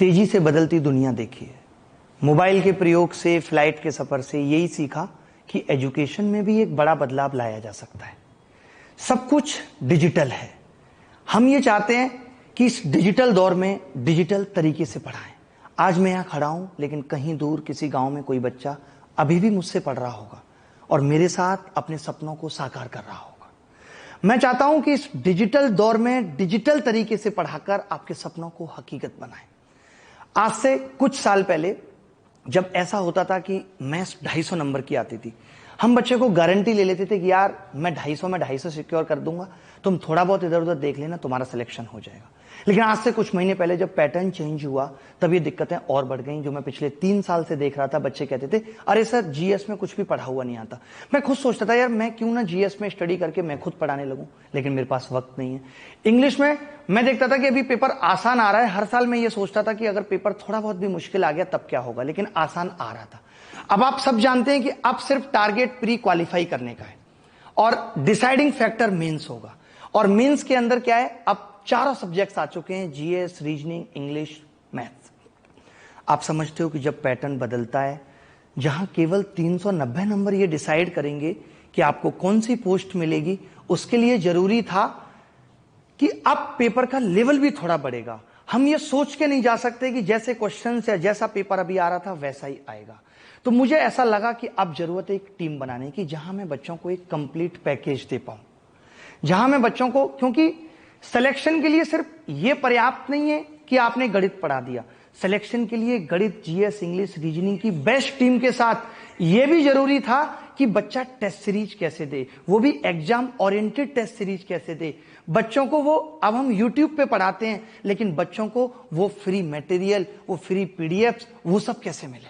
तेजी से बदलती दुनिया देखी है। मोबाइल के प्रयोग से, फ्लाइट के सफर से यही सीखा कि एजुकेशन में भी एक बड़ा बदलाव लाया जा सकता है। सब कुछ डिजिटल है। हम ये चाहते हैं कि इस डिजिटल दौर में डिजिटल तरीके से पढ़ाएं। आज मैं यहां खड़ा हूं, लेकिन कहीं दूर किसी गांव में कोई बच्चा अभी भी मुझसे पढ़ रहा होगा और मेरे साथ अपने सपनों को साकार कर रहा होगा। मैं चाहता हूं कि इस डिजिटल दौर में डिजिटल तरीके से पढ़ाकर आपके सपनों को हकीकत बनाएं। आज से कुछ साल पहले जब ऐसा होता था कि मैथ्स 250 नंबर की आती थी, हम बच्चे को गारंटी ले लेते थे कि यार मैं 250 में 250 सिक्योर कर दूंगा, तुम थोड़ा बहुत इधर उधर देख लेना, तुम्हारा सिलेक्शन हो जाएगा। लेकिन आज से कुछ महीने पहले जब पैटर्न चेंज हुआ तब ये दिक्कतें और बढ़ गई। जो मैं पिछले 3 साल से देख रहा था, बच्चे कहते थे अरे सर जीएस में कुछ भी पढ़ा हुआ नहीं आता। मैं खुद सोचता था यार मैं क्यों ना जीएस में स्टडी करके मैं खुद पढ़ाने लगूं, लेकिन मेरे पास वक्त नहीं है। इंग्लिश में मैं देखता था कि अभी पेपर आसान आ रहा है। हर साल मैं ये सोचता था कि अगर पेपर थोड़ा बहुत भी मुश्किल आ गया तब क्या होगा, लेकिन आसान आ रहा था। अब आप सब जानते हैं कि अब सिर्फ टारगेट प्री क्वालिफाई करने का है और डिसाइडिंग फैक्टर मेंस होगा। और मेंस के अंदर क्या है, अब चारों सब्जेक्ट्स आ चुके हैं, जीएस, रीजनिंग, इंग्लिश, मैथ्स। आप समझते हो कि जब पैटर्न बदलता है, जहां केवल 390 नंबर ये डिसाइड करेंगे कि आपको कौन सी पोस्ट मिलेगी, उसके लिए जरूरी था कि अब पेपर का लेवल भी थोड़ा बढ़ेगा। हम ये सोच के नहीं जा सकते कि जैसे क्वेश्चन या जैसा पेपर अभी आ रहा था वैसा ही आएगा। तो मुझे ऐसा लगा कि अब जरूरत है एक टीम बनाने की, जहां मैं बच्चों को एक कंप्लीट पैकेज दे पाऊं, जहां मैं बच्चों को, क्योंकि सिलेक्शन के लिए सिर्फ ये पर्याप्त नहीं है कि आपने गणित पढ़ा दिया। सिलेक्शन के लिए गणित, जीएस, इंग्लिश, रीजनिंग की बेस्ट टीम के साथ यह भी जरूरी था कि बच्चा टेस्ट सीरीज कैसे दे, वो भी एग्जाम ओरिएंटेड टेस्ट सीरीज कैसे दे। बच्चों को वो, अब हम यूट्यूब पे पढ़ाते हैं, लेकिन बच्चों को वो फ्री मटेरियल, वो फ्री पीडीएफ, वो सब कैसे मिले।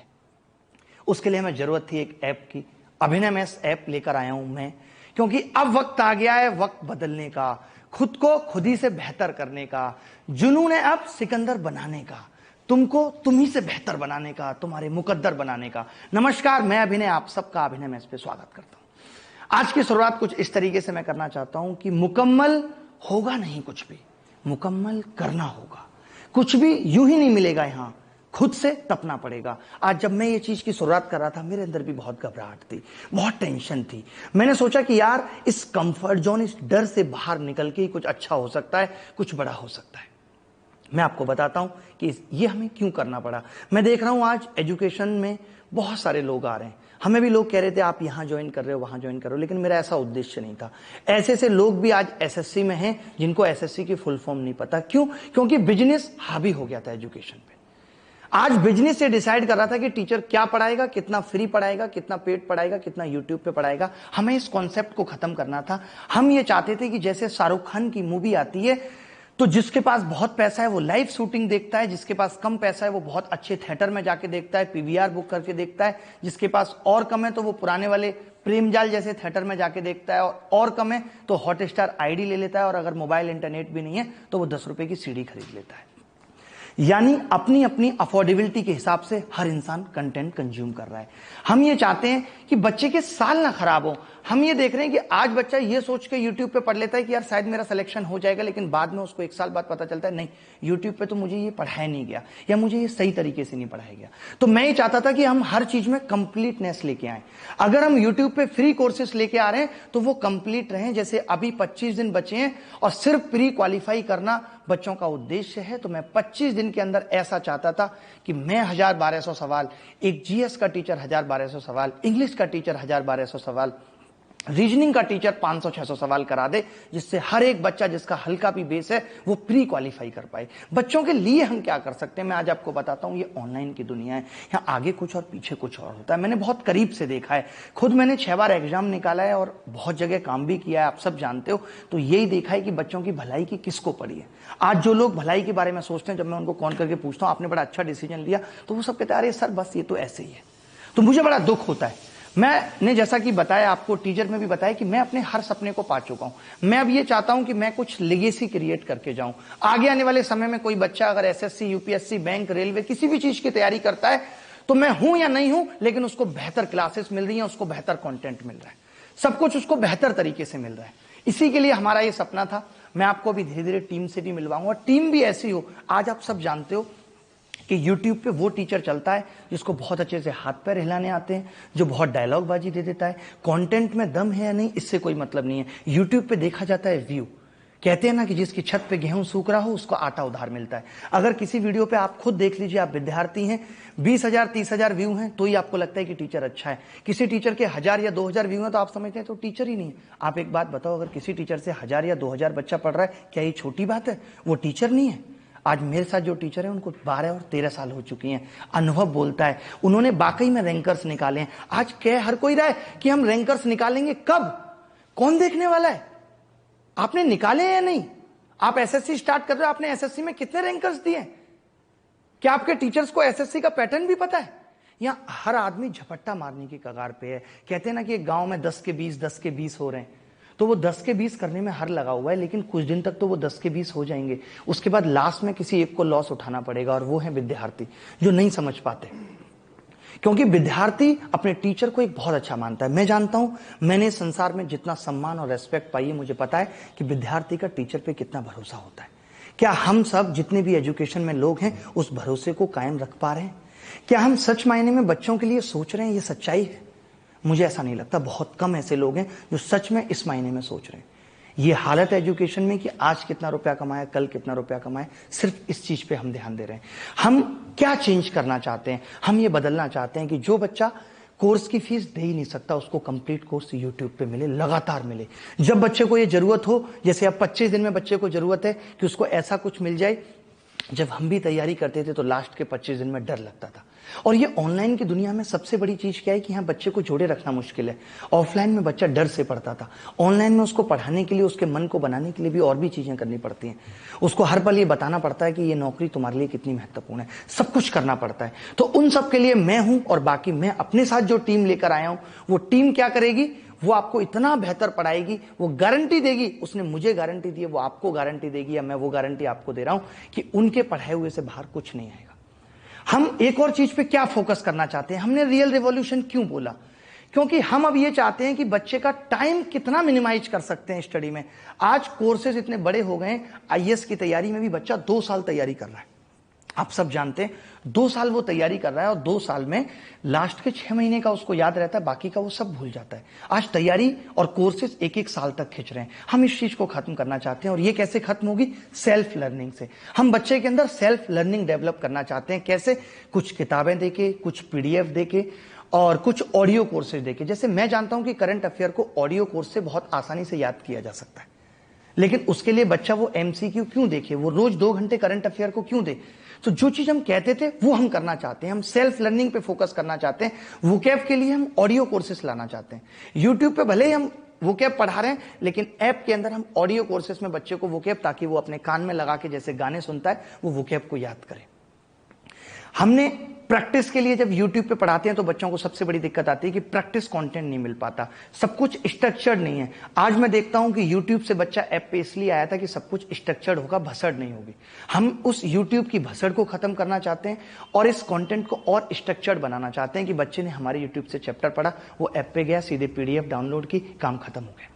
उसके लिए हमें जरूरत थी एक ऐप की। अभिनय मैथ्स ऐप लेकर आया हूं मैं, क्योंकि अब वक्त आ गया है वक्त बदलने का, खुद को खुद ही से बेहतर करने का। जुनून है अब सिकंदर बनाने का, तुमको तुम ही से बेहतर बनाने का, तुम्हारे मुकद्दर बनाने का। नमस्कार, मैं अभिनय, आप सबका अभिनय मैथ्स पे स्वागत करता हूं। आज की शुरुआत कुछ इस तरीके से मैं करना चाहता हूं कि मुकम्मल होगा नहीं कुछ भी, मुकम्मल करना होगा। कुछ भी यूं ही नहीं मिलेगा, यहां खुद से तपना पड़ेगा। आज जब मैं ये चीज की शुरुआत कर रहा था, मेरे अंदर भी बहुत घबराहट थी, बहुत टेंशन थी। मैंने सोचा कि यार इस कंफर्ट जोन, इस डर से बाहर निकल के ही कुछ अच्छा हो सकता है, कुछ बड़ा हो सकता है। मैं आपको बताता हूं कि ये हमें क्यों करना पड़ा। मैं देख रहा हूं आज एजुकेशन में बहुत सारे लोग आ रहे हैं। हमें भी लोग कह रहे थे आप यहां ज्वाइन कर रहे हो, वहां ज्वाइन कर रहे हो, लेकिन मेरा ऐसा उद्देश्य नहीं था। ऐसे ऐसे लोग भी आज एसएससी में हैं जिनको एसएससी की फुल फॉर्म नहीं पता। क्यों? क्योंकि बिजनेस हावी हो गया था एजुकेशन पे। आज बिजनेस से डिसाइड कर रहा था कि टीचर क्या पढ़ाएगा, कितना फ्री पढ़ाएगा, कितना पेड पढ़ाएगा, कितना यूट्यूब पे पढ़ाएगा। हमें इस कॉन्सेप्ट को खत्म करना था। हम ये चाहते थे कि जैसे शाहरुख खान की मूवी आती है तो जिसके पास बहुत पैसा है वो लाइव शूटिंग देखता है, जिसके पास कम पैसा है वो बहुत अच्छे थिएटर में जाके देखता है, पीवीआर बुक करके देखता है, जिसके पास और कम है तो वो पुराने वाले प्रेमजाल जैसे थिएटर में जाके देखता है, और कम है तो हॉटस्टार आईडी ले लेता है, और अगर मोबाइल इंटरनेट भी नहीं है तो वो 10 रुपए की सीडी खरीद लेता है। यानी अपनी अपनी अफोर्डेबिलिटी के हिसाब से हर इंसान कंटेंट कंज्यूम कर रहा है। हम ये चाहते हैं कि बच्चे के साल ना खराब हो। हम ये देख रहे हैं कि आज बच्चा ये सोच के यूट्यूब पे पढ़ लेता है कि यार शायद मेरा सिलेक्शन हो जाएगा, लेकिन बाद में उसको 1 साल बाद पता चलता है नहीं, यूट्यूब पे तो मुझे ये पढ़ाया नहीं गया, या मुझे ये सही तरीके से नहीं पढ़ाया गया। तो मैं ये चाहता था कि हम हर चीज में कंप्लीटनेस लेके आए। अगर हम यूट्यूब पे फ्री कोर्सेस लेके आ रहे हैं तो वो कंप्लीट रहे। जैसे अभी 25 दिन बचे हैं और सिर्फ प्री क्वालिफाई करना बच्चों का उद्देश्य है, तो मैं 25 दिन के अंदर ऐसा चाहता था कि मैं 1000-1200 सवाल, एक जीएस का टीचर 1000-1200 सवाल, इंग्लिश का टीचर 1000-1200 सवाल, रीजनिंग का टीचर 500-600 सवाल करा दे, जिससे हर एक बच्चा जिसका हल्का भी बेस है वो प्री क्वालिफाई कर पाए। बच्चों के लिए हम क्या कर सकते हैं, मैं आज आपको बताता हूं। ये ऑनलाइन की दुनिया है, यहाँ आगे कुछ और पीछे कुछ और होता है। मैंने बहुत करीब से देखा है, खुद मैंने 6 बार एग्जाम निकाला है और बहुत जगह काम भी किया है, आप सब जानते हो। तो यही देखा है कि बच्चों की भलाई की किसको पड़ी है। आज जो लोग भलाई के बारे में सोचते हैं, जब मैं उनको कॉल करके पूछता हूं आपने बड़ा अच्छा डिसीजन लिया, तो वो सब कहते हैं अरे सर बस ये तो ऐसे ही है। तो मुझे बड़ा दुख होता है। मैंने जैसा कि बताया आपको, टीजर में भी बताया कि मैं अपने हर सपने को पा चुका हूं। मैं अब ये चाहता हूं कि मैं कुछ लेगेसी क्रिएट करके जाऊं। आगे आने वाले समय में कोई बच्चा अगर एसएससी, यूपीएससी, बैंक, रेलवे किसी भी चीज की तैयारी करता है तो मैं हूं या नहीं हूं, लेकिन उसको बेहतर क्लासेस मिल रही हैं, उसको बेहतर कंटेंट मिल रहा है, सब कुछ उसको बेहतर तरीके से मिल रहा है। इसी के लिए हमारा ये सपना था। मैं आपको अभी धीरे धीरे टीम से भी मिलवाऊंगा, टीम भी ऐसी हो। आज आप सब जानते हो कि YouTube पे वो टीचर चलता है जिसको बहुत अच्छे से हाथ पैर हिलाने आते हैं, जो बहुत डायलॉग बाजी दे देता है। कंटेंट में दम है या नहीं इससे कोई मतलब नहीं है। YouTube पे देखा जाता है व्यू। कहते हैं ना कि जिसकी छत पे गेहूं सूख रहा हो उसको आटा उधार मिलता है। अगर किसी वीडियो पे आप खुद देख लीजिए, आप विद्यार्थी हैं, 20,000 30,000 व्यू हैं तो ही आपको लगता है कि टीचर अच्छा है। किसी टीचर के 1000 या 2000 व्यू हैं तो आप समझते हैं तो टीचर ही नहीं है। आप एक बात बताओ, अगर किसी टीचर से 1000 या 2000 बच्चा पढ़ रहा है, क्या ये छोटी बात है? वो टीचर नहीं है। आज मेरे साथ जो टीचर है उनको 12 और 13 साल हो चुकी हैं। अनुभव बोलता है, उन्होंने वाकई में रैंकर्स निकाले हैं। आज कह हर कोई रहा है कि हम रैंकर्स निकालेंगे, कब, कौन देखने वाला है? आपने निकाले या नहीं? आप एसएससी स्टार्ट कर रहे हो, आपने एसएससी में कितने रैंकर्स दिए? क्या आपके टीचर्स को एसएससी का पैटर्न भी पता है? यहां हर आदमी झपट्टा मारने की कगार पे है। कहते हैं ना कि एक गांव में 10 के 20 हो रहे हैं, तो वो 10 के 20 करने में हर लगा हुआ है, लेकिन कुछ दिन तक तो वो 10 के 20 हो जाएंगे। उसके बाद लास्ट में किसी एक को लॉस उठाना पड़ेगा, और वो है विद्यार्थी, जो नहीं समझ पाते। क्योंकि विद्यार्थी अपने टीचर को एक बहुत अच्छा मानता है। मैं जानता हूं, मैंने इस संसार में जितना सम्मान और रेस्पेक्ट पाई है, मुझे पता है कि विद्यार्थी का टीचर पे कितना भरोसा होता है। क्या हम सब जितने भी एजुकेशन में लोग हैं उस भरोसे को कायम रख पा रहे हैं? क्या हम सच मायने में बच्चों के लिए सोच रहे हैं ये सच्चाई है? मुझे ऐसा नहीं लगता। बहुत कम ऐसे लोग हैं जो सच में इस मायने में सोच रहे हैं। ये हालत एजुकेशन में कि आज कितना रुपया कमाए, कल कितना रुपया कमाए, सिर्फ इस चीज पे हम ध्यान दे रहे हैं। हम क्या चेंज करना चाहते हैं? हम ये बदलना चाहते हैं कि जो बच्चा कोर्स की फीस दे ही नहीं सकता, उसको कंप्लीट कोर्स यूट्यूब पे मिले, लगातार मिले। जब बच्चे को ये जरूरत हो, जैसे अब 25 दिन में बच्चे को जरूरत है कि उसको ऐसा कुछ मिल जाए। जब हम भी तैयारी करते थे तो लास्ट के 25 दिन में डर लगता था। और ये ऑनलाइन की दुनिया में सबसे बड़ी चीज क्या है कि यहाँ बच्चे को जोड़े रखना मुश्किल है। ऑफलाइन में बच्चा डर से पढ़ता था, ऑनलाइन में उसको पढ़ाने के लिए, उसके मन को बनाने के लिए भी और भी चीजें करनी पड़ती हैं। उसको हर पल ये बताना पड़ता है कि ये नौकरी तुम्हारे लिए कितनी महत्वपूर्ण है, सब कुछ करना पड़ता है। तो उन सब के लिए मैं हूं, और बाकी मैं अपने साथ जो टीम लेकर आया हूं, वो टीम क्या करेगी? वो आपको इतना बेहतर पढ़ाएगी, वो गारंटी देगी, उसने मुझे गारंटी दी है, वो आपको गारंटी देगी, या मैं वो गारंटी आपको दे रहा हूं कि उनके पढ़ाए हुए से बाहर कुछ नहीं आएगा। हम एक और चीज पे क्या फोकस करना चाहते हैं? हमने रियल रिवॉल्यूशन क्यों बोला? क्योंकि हम अब ये चाहते हैं कि बच्चे का टाइम कितना मिनिमाइज कर सकते हैं स्टडी में। आज कोर्सेज इतने बड़े हो गए, आईएएस की तैयारी में भी बच्चा 2 साल तैयारी कर रहा है। आप सब जानते हैं 2 साल वो तैयारी कर रहा है, और 2 साल में लास्ट के 6 महीने का उसको याद रहता है, बाकी का वो सब भूल जाता है। आज तैयारी और कोर्सेज 1-1 साल तक खिंच रहे हैं। हम इस चीज को खत्म करना चाहते हैं, और ये कैसे खत्म होगी? सेल्फ लर्निंग से। हम बच्चे के अंदर सेल्फ लर्निंग डेवलप करना चाहते हैं। कैसे? कुछ किताबें देके, कुछ पीडीएफ देके, और कुछ ऑडियो कोर्सेज देके। जैसे मैं जानता हूं कि करंट अफेयर को ऑडियो कोर्स से बहुत आसानी से याद किया जा सकता है, लेकिन उसके लिए बच्चा वो एमसीक्यू क्यों देखे? वो रोज 2 घंटे करंट अफेयर को क्यों दे? तो जो चीज हम कहते थे वो हम करना चाहते हैं। हम सेल्फ लर्निंग पे फोकस करना चाहते हैं। वोकैब के लिए हम ऑडियो कोर्सेस लाना चाहते हैं। यूट्यूब पे भले ही हम वोकैब पढ़ा रहे हैं, लेकिन ऐप के अंदर हम ऑडियो कोर्सेस में बच्चे को वोकैब, ताकि वो अपने कान में लगा के जैसे गाने सुनता है, वो वोकैब को याद करे। हमने प्रैक्टिस के लिए जब YouTube पे पढ़ाते हैं तो बच्चों को सबसे बड़ी दिक्कत आती है कि प्रैक्टिस कंटेंट नहीं मिल पाता, सब कुछ स्ट्रक्चर्ड नहीं है। आज मैं देखता हूं कि YouTube से बच्चा ऐप पे इसलिए आया था कि सब कुछ स्ट्रक्चर्ड होगा, भसड़ नहीं होगी। हम उस YouTube की भसड़ को खत्म करना चाहते हैं, और इस कंटेंट को और स्ट्रक्चर्ड बनाना चाहते हैं कि बच्चे ने हमारे YouTube से चैप्टर पढ़ा, वो ऐप पे गया, सीधे PDF डाउनलोड की, काम खत्म हो गया।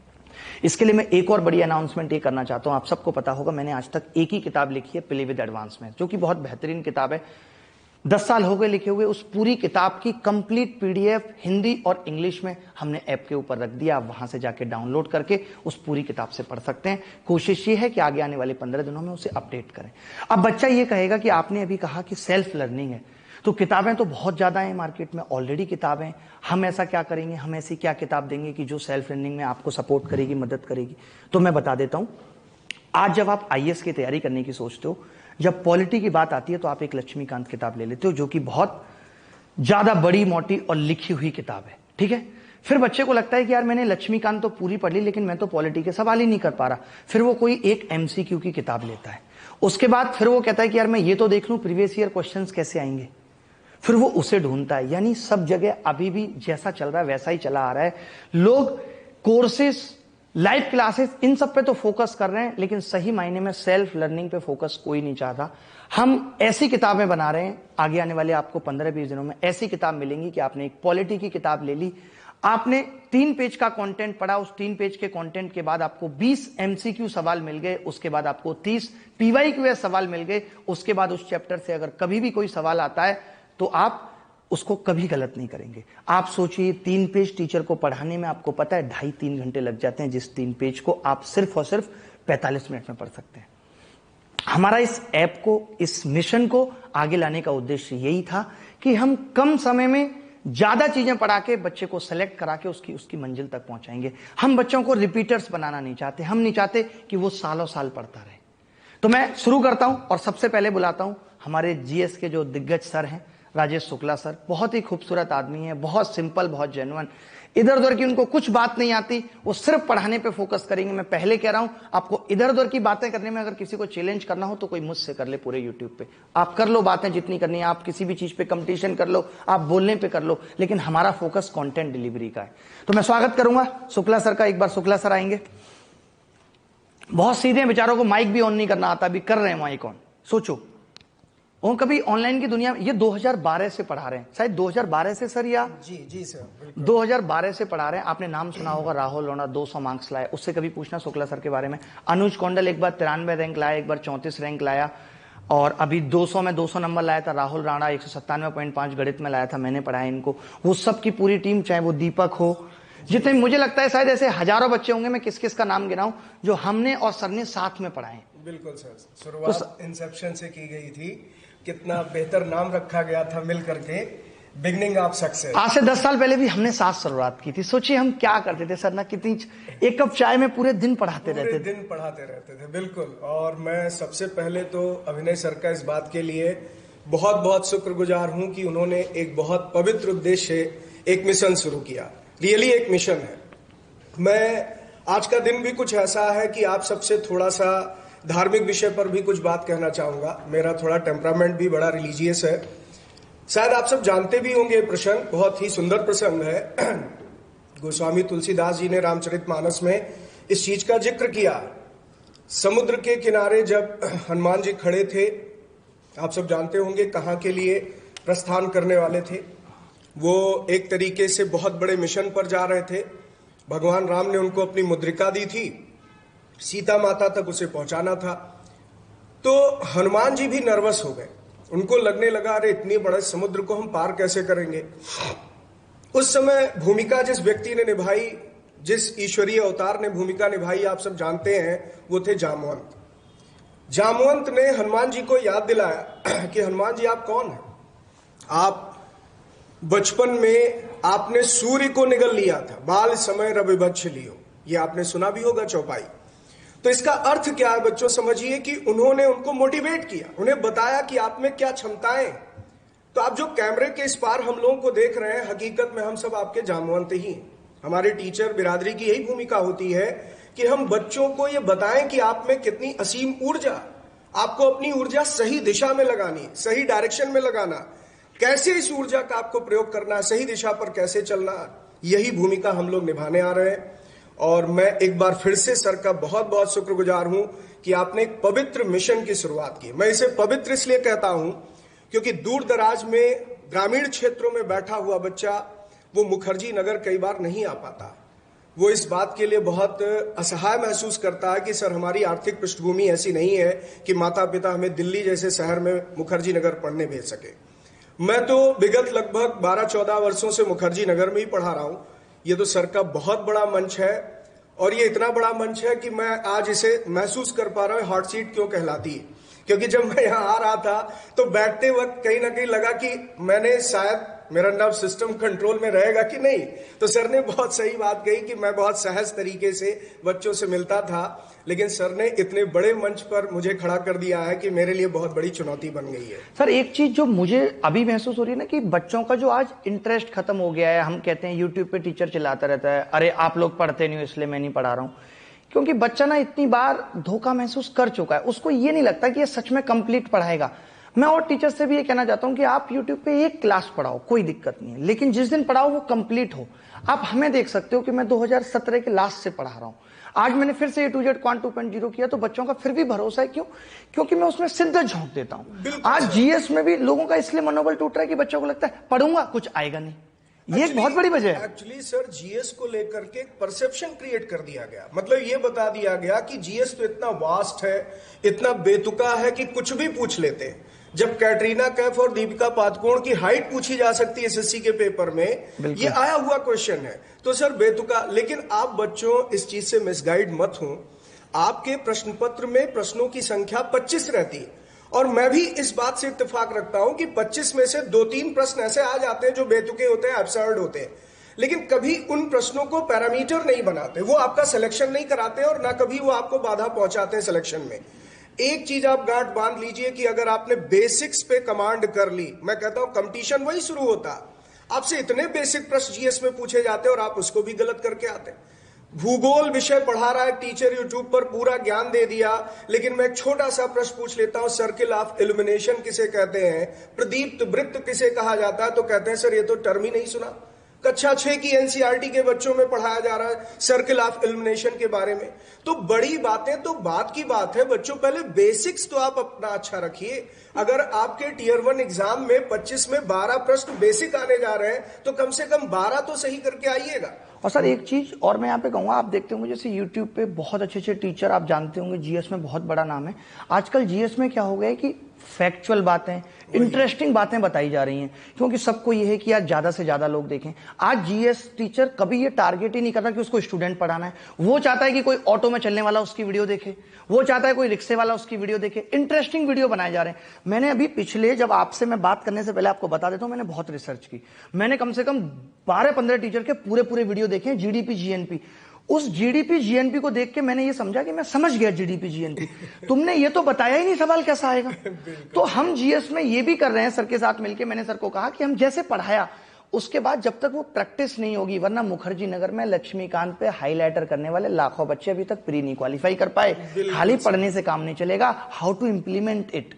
इसके लिए मैं एक और बड़ी अनाउंसमेंट ये करना चाहता हूं। आप सबको पता होगा, मैंने आज तक एक ही किताब लिखी है, प्ले विद एडवांस में, जो कि बहुत बेहतरीन किताब है। 10 साल हो गए लिखे हुए। उस पूरी किताब की कंप्लीट पीडीएफ हिंदी और इंग्लिश में हमने ऐप के ऊपर रख दिया। आप वहां से जाके डाउनलोड करके उस पूरी किताब से पढ़ सकते हैं। कोशिश ये है कि आगे आने वाले 15 दिनों में उसे अपडेट करें। अब बच्चा ये कहेगा कि आपने अभी कहा कि सेल्फ लर्निंग है, तो किताबें तो बहुत ज्यादा हैं मार्केट में, ऑलरेडी किताबें। हम ऐसा क्या करेंगे, हम ऐसी क्या किताब देंगे कि जो सेल्फ लर्निंग में आपको सपोर्ट करेगी, मदद करेगी? तो मैं बता देता हूं। आज जब आप आईएएस की तैयारी करने की सोचते हो, जब पॉलिटी की बात आती है, तो आप एक लक्ष्मीकांत किताब ले लेते हो, जो कि बहुत ज्यादा बड़ी, मोटी और लिखी हुई किताब है, ठीक है। फिर बच्चे को लगता है कि यार मैंने लक्ष्मीकांत तो पूरी पढ़ ली, लेकिन मैं तो पॉलिटी के सवाल ही नहीं कर पा रहा। फिर वो कोई एक एमसीक्यू की किताब लेता है। उसके बाद फिर वो कहता है कि यार मैं ये तो देख लूं प्रीवियस ईयर क्वेश्चंस कैसे आएंगे, फिर वो उसे ढूंढता है। यानी सब जगह अभी भी जैसा चल रहा है वैसा ही चला आ रहा है। लोग कोर्सेस, लाइव क्लासेस, इन सब पे तो फोकस कर रहे हैं, लेकिन सही मायने में सेल्फ लर्निंग पे फोकस कोई नहीं चाहता। हम ऐसी किताबें बना रहे हैं, आगे आने वाले आपको 15-20 दिनों में ऐसी किताब मिलेंगी कि आपने एक पॉलिटी की किताब ले ली, आपने 3 पेज का कंटेंट पढ़ा, उस 3 पेज के कंटेंट के बाद आपको 20 एमसीक्यू सवाल मिल गए, उसके बाद आपको 30 पीवाईक्यू सवाल मिल गए। उसके बाद उस चैप्टर से अगर कभी भी कोई सवाल आता है तो आप उसको कभी गलत नहीं करेंगे। आप सोचिए 3 पेज टीचर को पढ़ाने में आपको पता है 2.5-3 घंटे लग जाते हैं, जिस 3 पेज को आप सिर्फ और सिर्फ 45 मिनट में पढ़ सकते हैं। हमारा इस ऐप को, इस मिशन को आगे लाने का उद्देश्य यही था कि हम कम समय में ज्यादा चीजें पढ़ा के बच्चे को सेलेक्ट करा के उसकी मंजिल तक पहुंचाएंगे। हम बच्चों को रिपीटर्स बनाना नहीं चाहते, हम नहीं चाहते कि वो सालों साल पढ़ता रहे। तो मैं शुरू करता हूं और सबसे पहले बुलाता हूं हमारे जीएस के जो दिग्गज सर हैं, राजेश शुक्ला सर। बहुत ही खूबसूरत आदमी है, बहुत सिंपल, बहुत जेन्युइन, इधर उधर की उनको कुछ बात नहीं आती, वो सिर्फ पढ़ाने पे फोकस करेंगे। मैं पहले कह रहा हूं, आपको इधर उधर की बातें करने में अगर किसी को चैलेंज करना हो तो कोई मुझसे कर ले पूरे यूट्यूब पे। आप कर लो बातें जितनी करनी है, आप किसी भी चीज पे कंपटीशन कर लो, आप बोलने पे कर लो, लेकिन हमारा फोकस कंटेंट डिलीवरी का है। तो मैं स्वागत करूंगा शुक्ला सर का। एक बार शुक्ला सर आएंगे। बहुत सीधे हैं बेचारों को, माइक भी ऑन नहीं करना आता, अभी कर रहे हैं माइक ऑन। सोचो वो कभी ऑनलाइन की दुनिया में, ये 2012 से पढ़ा रहे हैं, शायद 2012 से सर, या जी सर 2012 से पढ़ा रहे हैं। आपने नाम सुना होगा, राहुल लोना 200 मार्क्स लाए, उससे कभी पूछना शुक्ला सर के बारे में। अनुज कौंडल एक बार 93 रैंक लाया, एक बार 34 रैंक लाया, और अभी 200 में 200 नंबर लाया था। राहुल राणा 197.5 गणित में लाया था, मैंने पढ़ाया इनको। वो सब की पूरी टीम, चाहे वो दीपक हो, जितने, मुझे लगता है शायद ऐसे हजारों बच्चे होंगे, मैं किस किस का नाम गिनाऊं जो हमने और सर ने साथ में पढ़ाए। बिल्कुल सर, शुरुआत इंसेप्शन से की गई थी, कितना बेहतर नाम रखा गया था मिल करके, बिगनिंग ऑफ सक्सेस। आज से 10 साल पहले भी हमने साथ शुरुआत की थी। सोचिए हम क्या करते थे सर ना, कितनी, एक कप चाय में पूरे दिन पढ़ाते रहते थे। बिल्कुल। और मैं सबसे पहले तो अभिनय सर का इस बात के लिए बहुत बहुत शुक्रगुजार हूं कि उन्होंने एक बहुत पवित्र उद्देश्य, एक मिशन शुरू किया। रियली एक मिशन है। मैं आज का दिन भी कुछ ऐसा है कि आप सबसे थोड़ा सा धार्मिक विषय पर भी कुछ बात कहना चाहूंगा। मेरा थोड़ा टेम्परामेंट भी बड़ा रिलीजियस है। शायद आप सब जानते भी होंगे, प्रसंग बहुत ही सुंदर प्रसंग है। गोस्वामी तुलसीदास जी ने रामचरितमानस में इस चीज का जिक्र किया। समुद्र के किनारे जब हनुमान जी खड़े थे, आप सब जानते होंगे कहां के लिए प्रस्थान करने वाले थे। वो एक तरीके से बहुत बड़े मिशन पर जा रहे थे। भगवान राम ने उनको अपनी मुद्रिका दी थी, सीता माता तक उसे पहुंचाना था। तो हनुमान जी भी नर्वस हो गए। उनको लगने लगा, अरे इतने बड़े समुद्र को हम पार कैसे करेंगे। उस समय भूमिका जिस व्यक्ति ने निभाई, जिस ईश्वरीय अवतार ने भूमिका निभाई, आप सब जानते हैं, वो थे जामवंत। जामवंत ने हनुमान जी को याद दिलाया कि हनुमान जी आप कौन हैं। आप बचपन में आपने सूर्य को निगल लिया था, बाल समय रवि बच्छ लियो, ये आपने सुना भी होगा चौपाई। तो इसका अर्थ क्या है बच्चों, समझिए कि उन्होंने उनको मोटिवेट किया, उन्हें बताया कि आप में क्या क्षमताएं। तो आप जो कैमरे के इस पार हम लोगों को देख रहे हैं, हकीकत में हम सब आपके जामवंत ही हैं। हमारे टीचर बिरादरी की यही भूमिका होती है कि हम बच्चों को ये बताएं कि आप में कितनी असीम ऊर्जा, आपको अपनी ऊर्जा सही दिशा में लगानी, सही डायरेक्शन में लगाना, कैसे इस ऊर्जा का आपको प्रयोग करना है, सही दिशा पर कैसे चलना, यही भूमिका हम लोग निभाने आ रहे हैं। और मैं एक बार फिर से सर का बहुत बहुत शुक्रगुजार हूं कि आपने एक पवित्र मिशन की शुरुआत की। मैं इसे पवित्र इसलिए कहता हूं क्योंकि दूर दराज में ग्रामीण क्षेत्रों में बैठा हुआ बच्चा वो मुखर्जी नगर कई बार नहीं आ पाता। वो इस बात के लिए बहुत असहाय महसूस करता है कि सर हमारी आर्थिक पृष्ठभूमि ऐसी नहीं है कि माता पिता हमें दिल्ली जैसे शहर में मुखर्जी नगर पढ़ने भेज सके। मैं तो विगत लगभग 12-14 वर्षों से मुखर्जी नगर में ही पढ़ा रहा हूं। ये तो सर का बहुत बड़ा मंच है, और ये इतना बड़ा मंच है कि मैं आज इसे महसूस कर पा रहा हूं हॉट सीट क्यों कहलाती है। क्योंकि जब मैं यहाँ आ रहा था तो बैठते वक्त कहीं ना कहीं लगा कि मैंने शायद मेरा नर्व सिस्टम कंट्रोल में रहेगा कि नहीं। तो सर ने बहुत सही बात कही कि मैं बहुत सहज तरीके से बच्चों से मिलता था, लेकिन सर ने इतने बड़े मंच पर मुझे खड़ा कर दिया है कि मेरे लिए बहुत बड़ी चुनौती बन गई है। सर एक चीज जो मुझे अभी महसूस हो रही है ना, कि बच्चों का जो आज इंटरेस्ट खत्म हो गया है। हम कहते हैं यूट्यूब पे टीचर चिल्लाता रहता है, अरे आप लोग पढ़ते नहीं हो इसलिए मैं नहीं पढ़ा रहा हूं। क्योंकि बच्चा ना इतनी बार धोखा महसूस कर चुका है, उसको ये नहीं लगता कि ये सच में कंप्लीट पढ़ाएगा। मैं और टीचर से भी ये कहना चाहता हूं कि आप YouTube पे एक क्लास पढ़ाओ, कोई दिक्कत नहीं है, लेकिन जिस दिन पढ़ाओ वो कंप्लीट हो। आप हमें देख सकते हो कि मैं 2017 के लास्ट से पढ़ा रहा हूं। आज मैंने फिर से A to Z क्वांट 2.0 किया, तो बच्चों का फिर भी भरोसा है। क्यों? क्योंकि मैं उसमें सिद्ध झोंक देता हूं। आज GS में भी लोगों का इसलिए मनोबल टूट रहा है कि बच्चों को लगता है पढ़ूंगा कुछ आएगा नहीं। ये एक बहुत बड़ी वजह है। एक्चुअली सर जीएस को लेकर के एक परसेप्शन क्रिएट कर दिया गया, मतलब ये बता दिया गया कि जीएस तो इतना वास्ट है, इतना बेतुका है कि कुछ भी पूछ लेते हैं। जब कैटरीना कैफ और दीपिका पादुकोण की हाइट पूछी जा सकती है एसएससी के पेपर में, ये आया हुआ क्वेश्चन है, तो सर बेतुका। लेकिन आप बच्चों इस चीज से मिसगाइड मत हो, आपके प्रश्न पत्र में प्रश्नों की संख्या 25 रहती है, और मैं भी इस बात से इत्तेफाक रखता हूं कि 25 में से 2-3 प्रश्न ऐसे आ जाते हैं जो बेतुके होते हैं, एब्सर्ड होते हैं, लेकिन कभी उन प्रश्नों को पैरामीटर नहीं बनाते, वो आपका सिलेक्शन नहीं कराते और ना कभी वो आपको बाधा पहुंचाते हैं सिलेक्शन में। एक चीज आप गांठ बांध लीजिए कि अगर आपने बेसिक्स पे कमांड कर ली, मैं कहता हूं कंपटीशन वही शुरू होता। आपसे इतने बेसिक प्रश्न जीएस में पूछे जाते और आप उसको भी गलत करके आते। भूगोल विषय पढ़ा रहा है टीचर, यूट्यूब पर पूरा ज्ञान दे दिया, लेकिन मैं एक छोटा सा प्रश्न पूछ लेता हूं, सर्किल ऑफ इल्यूमिनेशन किसे कहते हैं, प्रदीप्त वृत्त किसे कहा जाता है, तो कहते हैं सर ये तो टर्म ही नहीं सुना। कक्षा 6 की एनसीईआरटी के बच्चों में पढ़ाया जा रहा है सर्किल ऑफ इल्यूमिनेशन के बारे में। तो बड़ी बातें तो बात की बात है, बच्चों पहले बेसिक्स तो आप अपना अच्छा रखिए। अगर आपके टियर 1 एग्जाम में 25 में 12 प्रश्न बेसिक आने जा रहे हैं, तो कम से कम 12 तो सही करके आइएगा। और सर एक चीज और मैं यहाँ पे कहूंगा, आप देखते होंगे जैसे यूट्यूब पे बहुत अच्छे अच्छे टीचर आप जानते होंगे, जीएस में बहुत बड़ा नाम है। आजकल जीएस में क्या हो गया है कि फैक्चुअल बातें, इंटरेस्टिंग बातें बताई जा रही हैं, क्योंकि सबको यह है कि आज ज्यादा से ज्यादा लोग देखें। आज जीएस टीचर कभी ये टारगेट ही नहीं करता कि उसको स्टूडेंट पढ़ाना है, वो चाहता है कि कोई ऑटो में चलने वाला उसकी वीडियो देखे, वो चाहता है कोई रिक्शे वाला उसकी वीडियो देखे। इंटरेस्टिंग वीडियो बनाए जा रहे हैं। मैंने अभी पिछले, जब आपसे मैं बात करने से पहले आपको बता देता हूं, मैंने बहुत रिसर्च की, मैंने कम से कम 12-15 टीचर के पूरे वीडियो देखे, जीडीपी जीएनपी। उस जीडीपी जीएनपी को देख के मैंने ये समझा कि मैं समझ गया जीडीपी जीएनपी, तुमने ये तो बताया ही नहीं सवाल कैसा आएगा। तो हम जीएस में ये भी कर रहे हैं सर के साथ मिलके। मैंने सर को कहा कि हम जैसे पढ़ाया, उसके बाद जब तक वो प्रैक्टिस नहीं होगी, वरना मुखर्जी नगर में लक्ष्मीकांत पे हाईलाइटर करने वाले लाखों बच्चे अभी तक प्री नहीं क्वालिफाई कर पाए। खाली पढ़ने से काम नहीं चलेगा, हाउ टू इंप्लीमेंट इट।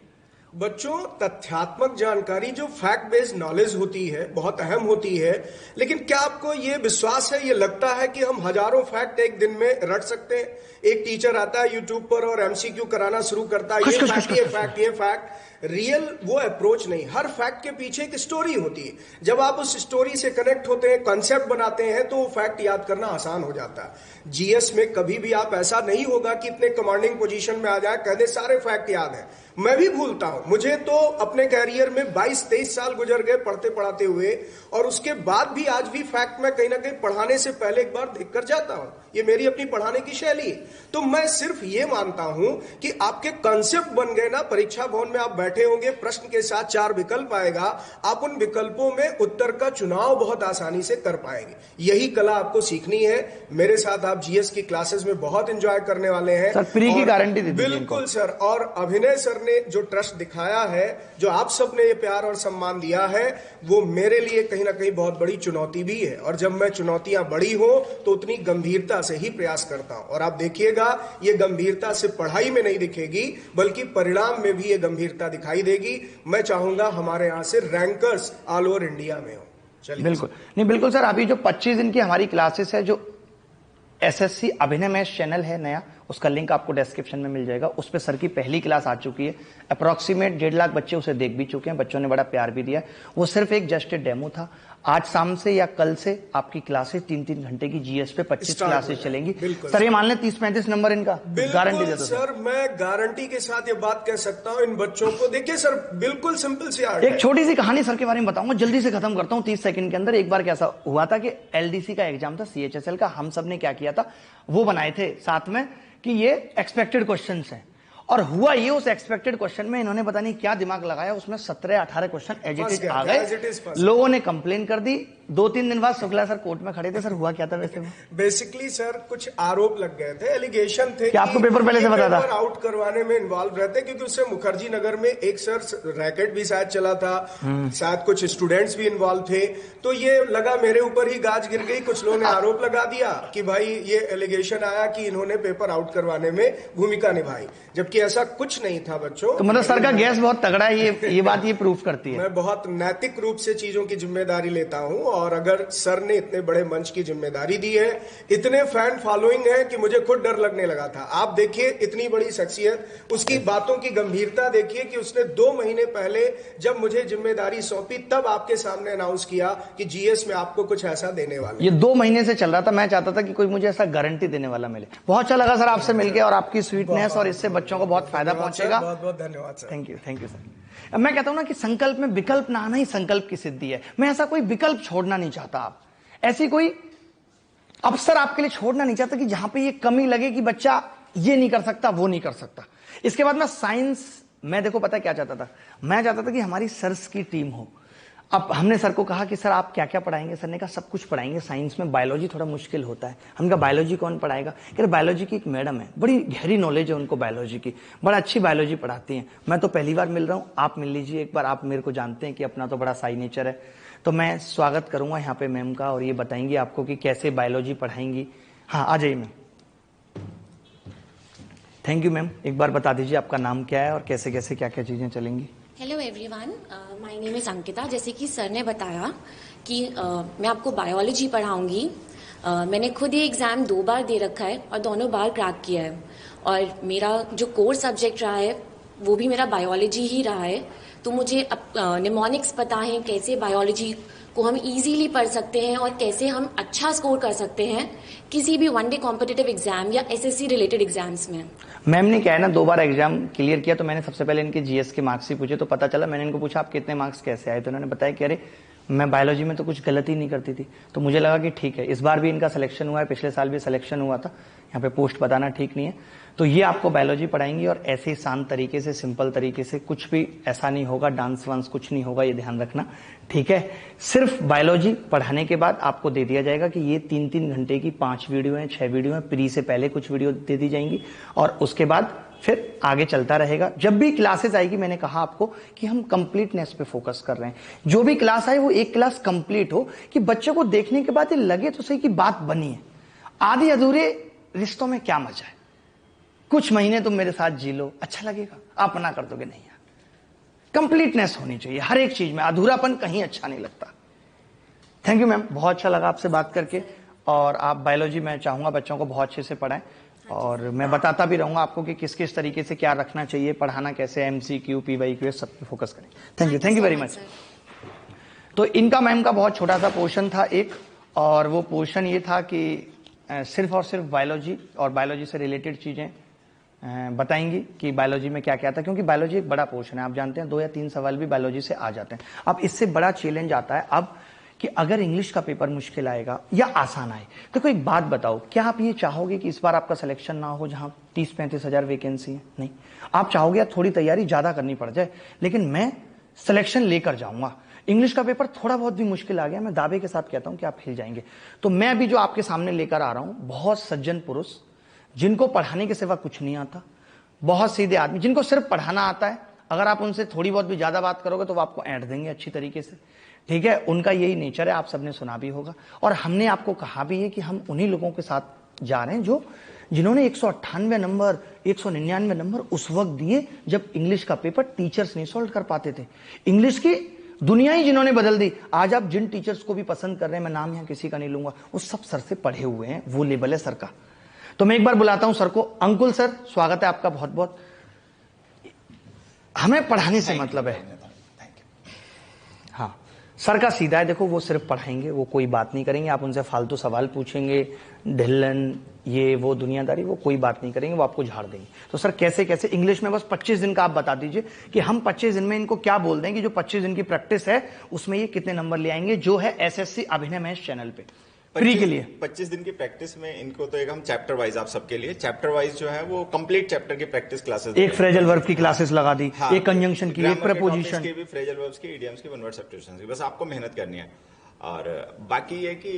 बच्चों तथ्यात्मक जानकारी जो फैक्ट बेस्ड नॉलेज होती है बहुत अहम होती है, लेकिन क्या आपको ये विश्वास है, ये लगता है कि हम हजारों फैक्ट एक दिन में रट सकते हैं? एक टीचर आता है यूट्यूब पर और एमसीक्यू कराना शुरू करता है, ये फैक्ट ये फैक्ट। रियल वो अप्रोच नहीं। हर फैक्ट के पीछे एक स्टोरी होती है, जब आप उस स्टोरी से कनेक्ट होते हैं, कॉन्सेप्ट बनाते हैं, तो वो फैक्ट याद करना आसान हो जाता है। जीएस में कभी भी आप ऐसा नहीं होगा कि इतने कमांडिंग पोजीशन में आ जाए, कह दे सारे फैक्ट याद है। मैं भी भूलता हूं, मुझे तो अपने कैरियर में 22-23 साल गुजर गए पढ़ते पढ़ाते हुए, और उसके बाद भी आज भी फैक्ट में कहीं ना कहीं पढ़ाने से पहले एक बार देख कर जाता हूं। ये मेरी अपनी पढ़ाने की शैली है। तो मैं सिर्फ ये मानता हूं कि आपके कॉन्सेप्ट बन गए ना, परीक्षा भवन में आप बैठे होंगे, प्रश्न के साथ 4 विकल्प आएगा, आप उन विकल्पों में उत्तर का चुनाव बहुत आसानी से कर पाएंगे। यही कला आपको सीखनी है। मेरे साथ आप जीएस की क्लासेस में बहुत एंजॉय करने वाले हैं सर, फ्री की गारंटी दे दीजिए। बिल्कुल सर। और अभिनय सर ने जो ट्रस्ट दिखाया है, जो आप सबने ये प्यार और सम्मान दिया है, वो मेरे लिए कहीं ना कहीं बहुत बड़ी चुनौती भी है। और जब मैं चुनौतियां बड़ी हो तो उतनी गंभीरता से ही प्रयास करता हूं। और आप देखिएगा ये गंभीरता से पढ़ाई में नहीं दिखेगी, बल्कि परिणाम में भी ये गंभीरता दिखाई देगी। मैं चाहूंगा हमारे यहां से रैंकर्स ऑल ओवर इंडिया में हो। चलिए बिल्कुल नहीं, बिल्कुल सर। अभी जो 25 दिन की हमारी क्लासेस है, जो एसएससी अभिनय मैथ चैनल है नया, उसका लिंक आपको डिस्क्रिप्शन में मिल जाएगा। उस पर सर की पहली क्लास आ चुकी है। अप्रॉक्सीमेट 1.5 लाख बच्चे उसे देख भी चुके हैं, बच्चों ने बड़ा प्यार भी दिया। वो सिर्फ एक जस्ट ए डेमो था। आज शाम से या कल से आपकी क्लासेस 3-3 घंटे की जीएस पे 25 क्लासेस चलेंगी। सर ये मान लें 30-35 नंबर इनका गारंटी देता हूं सर। मैं गारंटी के साथ ये बात कह सकता हूं इन बच्चों को। देखिए सर, बिल्कुल सिंपल सी आर्ट है। एक छोटी सी कहानी सर के बारे में बताऊंगा, जल्दी से खत्म करता हूं 30 सेकंड के अंदर। एक बार कैसा हुआ था कि एलडीसी का एग्जाम था, सीएचएसएल का। हम सब ने क्या किया था, वो बनाए थे साथ में कि ये एक्सपेक्टेड क्वेश्चंस हैं। और हुआ ये, उस एक्सपेक्टेड क्वेश्चन में इन्होंने पता नहीं क्या दिमाग लगाया, उसमें 17-18 क्वेश्चन एज इट इज आ गए। लोगों ने कंप्लेन कर दी। 2-3 दिन बाद शुक्ला सर कोर्ट में खड़े थे। सर हुआ क्या था वैसे में? बेसिकली सर कुछ आरोप लग गए थे, एलिगेशन थे कि आपको पेपर पहले से पता था, आउट करवाने में इन्वॉल्व रहते, क्योंकि उससे मुखर्जी नगर में एक सर रैकेट भी शायद चला था, शायद कुछ स्टूडेंट्स भी इन्वॉल्व थे। तो ये लगा मेरे ऊपर ही गाज गिर गई। कुछ लोगों ने आरोप लगा दिया कि भाई ये एलिगेशन आया कि इन्होंने पेपर आउट करवाने में भूमिका निभाई, जबकि क्योंकि ऐसा कुछ नहीं था बच्चों। तो मतलब सर का गैस बहुत तगड़ा है, ये बात ये प्रूफ करती है। मैं बहुत नैतिक रूप से चीजों की जिम्मेदारी लेता हूं, और अगर सर ने इतने बड़े मंच की जिम्मेदारी दी है, इतने फैन फॉलोइंग है कि मुझे खुद डर लगने लगा था। आप देखिए इतनी बड़ी शख्सियत, उसकी बातों की गंभीरता देखिए कि उसने 2 महीने पहले जब मुझे जिम्मेदारी सौंपी तब आपके सामने अनाउंस किया कि जीएस में आपको कुछ ऐसा देने वाले। ये 2 महीने से चल रहा था, मैं चाहता था कि कोई मुझे ऐसा गारंटी देने वाला मिले। बहुत अच्छा लगा सर आपसे मिलकर, और आपकी स्वीटनेस, और इससे बच्चों को बहुत फायदा पहुंचेगा। बहुत बहुत धन्यवाद सर। Thank you sir. अब मैं कहता हूं ना कि संकल्प में विकल्प ना आना ही संकल्प की सिद्धि है। मैं ऐसा कोई विकल्प छोड़ना नहीं चाहता, आप ऐसी कोई अवसर आपके लिए छोड़ना नहीं चाहता कि जहां पे ये कमी लगे कि बच्चा ये नहीं कर सकता, वो नहीं कर सकता। इसके बाद मैं साइंस, मैं देखो पता क्या चाहता था, मैं चाहता था कि हमारी सर्स की टीम हो। अब हमने सर को कहा कि सर आप क्या क्या पढ़ाएंगे? सर ने कहा सब कुछ पढ़ाएंगे, साइंस में बायोलॉजी थोड़ा मुश्किल होता है। हमने कहा बायोलॉजी कौन पढ़ाएगा? कह रहे बायोलॉजी की एक मैडम है, बड़ी गहरी नॉलेज है उनको बायोलॉजी की, बड़ा अच्छी बायोलॉजी पढ़ाती हैं। मैं तो पहली बार मिल रहा हूँ, आप मिल लीजिए एक बार, आप मेरे को जानते हैं कि अपना तो बड़ा साई नेचर है। तो मैं स्वागत करूंगा यहाँ पे मैम का, और ये बताएंगी आपको कि कैसे बायोलॉजी पढ़ाएंगी। हाँ आ जाइए मैम। Thank you ma'am. एक बार बता दीजिए आपका नाम क्या है और कैसे कैसे क्या क्या चीजें चलेंगी। Hello everyone, my name is Ankita. जैसे कि सर ने बताया कि मैं आपको बायोलॉजी पढ़ाऊंगी। मैंने खुद ये एग्जाम 2 बार दे रखा है और दोनों बार क्रैक किया है, और मेरा जो कोर सब्जेक्ट रहा है वो भी मेरा बायोलॉजी ही रहा है। तो मुझे अब निमोनिक्स पता है, कैसे बायोलॉजी को हम इजीली पढ़ सकते हैं और कैसे हम अच्छा स्कोर कर सकते हैं किसी भी 1 डे कॉम्पिटिटिव एग्जाम या एसएससी रिलेटेड एग्जाम्स में। मैम ने क्या है ना 2 बार एग्जाम क्लियर किया, तो मैंने सबसे पहले इनके जीएस के मार्क्स ही पूछे, तो पता चला। मैंने इनको पूछा आप कितने मार्क्स कैसे आए, तो उन्होंने बताया कि अरे मैं बायोलॉजी में तो कुछ गलती नहीं करती थी। तो मुझे लगा कि ठीक है, इस बार भी इनका सिलेक्शन हुआ है, पिछले साल भी सिलेक्शन हुआ था। यहाँ पे पोस्ट बताना ठीक नहीं है। तो ये आपको बायोलॉजी पढ़ाएंगी, और ऐसे शांत तरीके से, सिंपल तरीके से, कुछ भी ऐसा नहीं होगा, डांस वांस कुछ नहीं होगा, ये ध्यान रखना, ठीक है। सिर्फ बायोलॉजी पढ़ाने के बाद आपको दे दिया जाएगा कि ये 3-3 घंटे की 5 वीडियो हैं, 6 वीडियो हैं, प्री से पहले कुछ वीडियो दे दी जाएंगी, और उसके बाद फिर आगे चलता रहेगा। जब भी क्लासेस आएगी, मैंने कहा आपको कि हम कंप्लीटनेस पे फोकस कर रहे हैं। जो भी क्लास आए वो एक क्लास कंप्लीट हो, कि बच्चों को देखने के बाद ये लगे तो सही कि बात बनी है। आधे अधूरे रिश्तों में क्या मजा है? कुछ महीने तुम मेरे साथ जी लो, अच्छा लगेगा, अपना कर दोगे नहीं यार। कंप्लीटनेस होनी चाहिए हर एक चीज में, अधूरापन कहीं अच्छा नहीं लगता। थैंक यू मैम, बहुत अच्छा लगा आपसे बात करके। और आप बायोलॉजी, मैं चाहूंगा बच्चों को बहुत अच्छे से पढ़ाएं, और मैं बताता भी रहूंगा आपको कि किस किस तरीके से क्या रखना चाहिए, पढ़ाना कैसे, एमसीक्यू, पीवाईक्यू, सब पे फोकस करें। Thank you very much. तो इनका मैम का बहुत छोटा सा पोर्शन था एक, और वो पोर्शन ये था कि सिर्फ और सिर्फ बायोलॉजी और बायोलॉजी से रिलेटेड चीजें बताएंगी कि बायोलॉजी में क्या क्या था, क्योंकि बायोलॉजी एक बड़ा पोर्शन है। आप जानते हैं 2 या 3 सवाल भी बायोलॉजी से आ जाते हैं। अब इससे बड़ा चैलेंज आता है अब कि अगर इंग्लिश का पेपर मुश्किल आएगा या आसान आए, तो कोई बात बताओ, क्या आप ये चाहोगे कि इस बार आपका सिलेक्शन ना हो जहां 30-35 हजार वैकेंसी है? नहीं, आप चाहोगे थोड़ी तैयारी ज्यादा करनी पड़ जाए, लेकिन मैं सिलेक्शन लेकर जाऊंगा। इंग्लिश का पेपर थोड़ा बहुत भी मुश्किल आ गया, मैं दावे के साथ कहता हूं कि आप हिल जाएंगे। तो मैं अभी जो आपके सामने लेकर आ रहा हूं, बहुत सज्जन पुरुष जिनको पढ़ाने के सिवा कुछ नहीं आता, बहुत सीधे आदमी जिनको सिर्फ पढ़ाना आता है। अगर आप उनसे थोड़ी बहुत भी ज्यादा बात करोगे तो वो आपको ऐंठ देंगे अच्छी तरीके से, ठीक है। उनका यही नेचर है, आप सबने सुना भी होगा, और हमने आपको कहा भी है कि हम उन्हीं लोगों के साथ जा रहे हैं जिन्होंने 198 नंबर, 199 नंबर उस वक्त दिए जब इंग्लिश का पेपर टीचर्स नहीं सॉल्व कर पाते थे। इंग्लिश की दुनिया ही जिन्होंने बदल दी। आज आप जिन टीचर्स को भी पसंद कर रहे हैं, मैं नाम यहां किसी का नहीं लूंगा, वो सब सर से पढ़े हुए हैं, वो लेवल है सर का। तो मैं एक बार बुलाता हूं सर को। अंकुल सर, स्वागत है आपका बहुत बहुत। हमें पढ़ाने से मतलब है। हाँ, सर का सीधा है, देखो वो सिर्फ पढ़ाएंगे, वो कोई बात नहीं करेंगे। आप उनसे फालतू सवाल पूछेंगे, ढिल्लन, ये वो दुनियादारी, वो कोई बात नहीं करेंगे, वो आपको झाड़ देंगे। तो सर कैसे कैसे इंग्लिश में बस 25 दिन का आप बता दीजिए कि हम 25 दिन में इनको क्या बोल दें कि जो 25 दिन की प्रैक्टिस है उसमें ये कितने नंबर ले आएंगे, जो है एसएससी अभिनय महेश चैनल पे फ्री के लिए। 25 दिन की प्रैक्टिस में इनको तो एक हम चैप्टर वाइज, आप सबके लिए चैप्टर वाइज जो है वो कंप्लीट चैप्टर की प्रैक्टिस क्लासेस, एक फ्रेजल वर्ब की क्लासेस लगा दी, हाँ, एक कंजंक्शन की, एक प्रपोजिशन की भी, फ्रेजल वर्ब्स की, इडियम्स की, वन वर्ड सब्स्टिट्यूशंस की, बस आपको मेहनत करनी है। और बाकी ये कि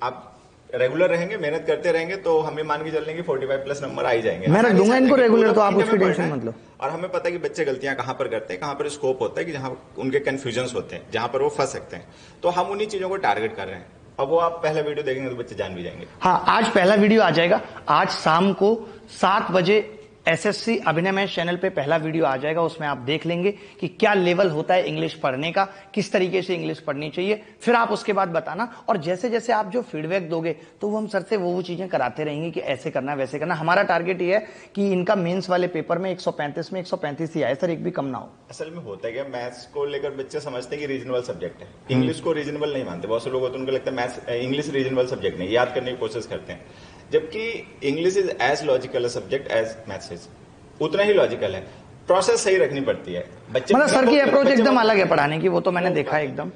आप रेगुलर रहेंगे, मेहनत करते रहेंगे तो हमें मान के चल लेंगे 45+ नंबर आ ही जाएंगे। मैं रख दूंगा इनको रेगुलर, तो आप उसकी टेंशन मत लो। और हमें पता है कि बच्चे गलतियां कहां पर करते हैं, कहां पर स्कोप होता है कि जहां उनके कंफ्यूजन्स होते हैं, जहां पर वो फंस सकते हैं, तो हम उन्हीं चीजों को टारगेट कर रहे हैं। अब वो आप पहला वीडियो देखेंगे तो बच्चे जान भी जाएंगे। हाँ, आज पहला वीडियो आ जाएगा। आज शाम को 7 बजे एसएससी अभिनय मैथ चैनल पे पहला वीडियो आ जाएगा, उसमें आप देख लेंगे कि क्या लेवल होता है इंग्लिश पढ़ने का, किस तरीके से इंग्लिश पढ़नी चाहिए। फिर आप उसके बाद बताना, और जैसे जैसे आप जो फीडबैक दोगे तो वो हम सर से वो चीजें कराते रहेंगे कि ऐसे करना वैसे करना। हमारा टारगेट ये है कि इनका मेंस वाले पेपर में 135 में 135 ही आए सर, एक भी कम ना हो। असल में होता है क्या, मैथ्स को लेकर बच्चे समझते हैं कि रीजनेबल सब्जेक्ट है, इंग्लिश को रीजनेबल नहीं मानते। बहुत से लोग होते हैं उनको लगता है मैथ्स इंग्लिश रीजनेबल सब्जेक्ट नहीं, याद करने की कोशिश करते हैं, जबकि English is as logical subject as maths is, उतना ही लॉजिकल है। प्रोसेस सही रखनी पड़ती है बच्चे, मतलब सर की अप्रोच एकदम अलग है पढ़ाने की, वो तो मैंने देखा है एकदम।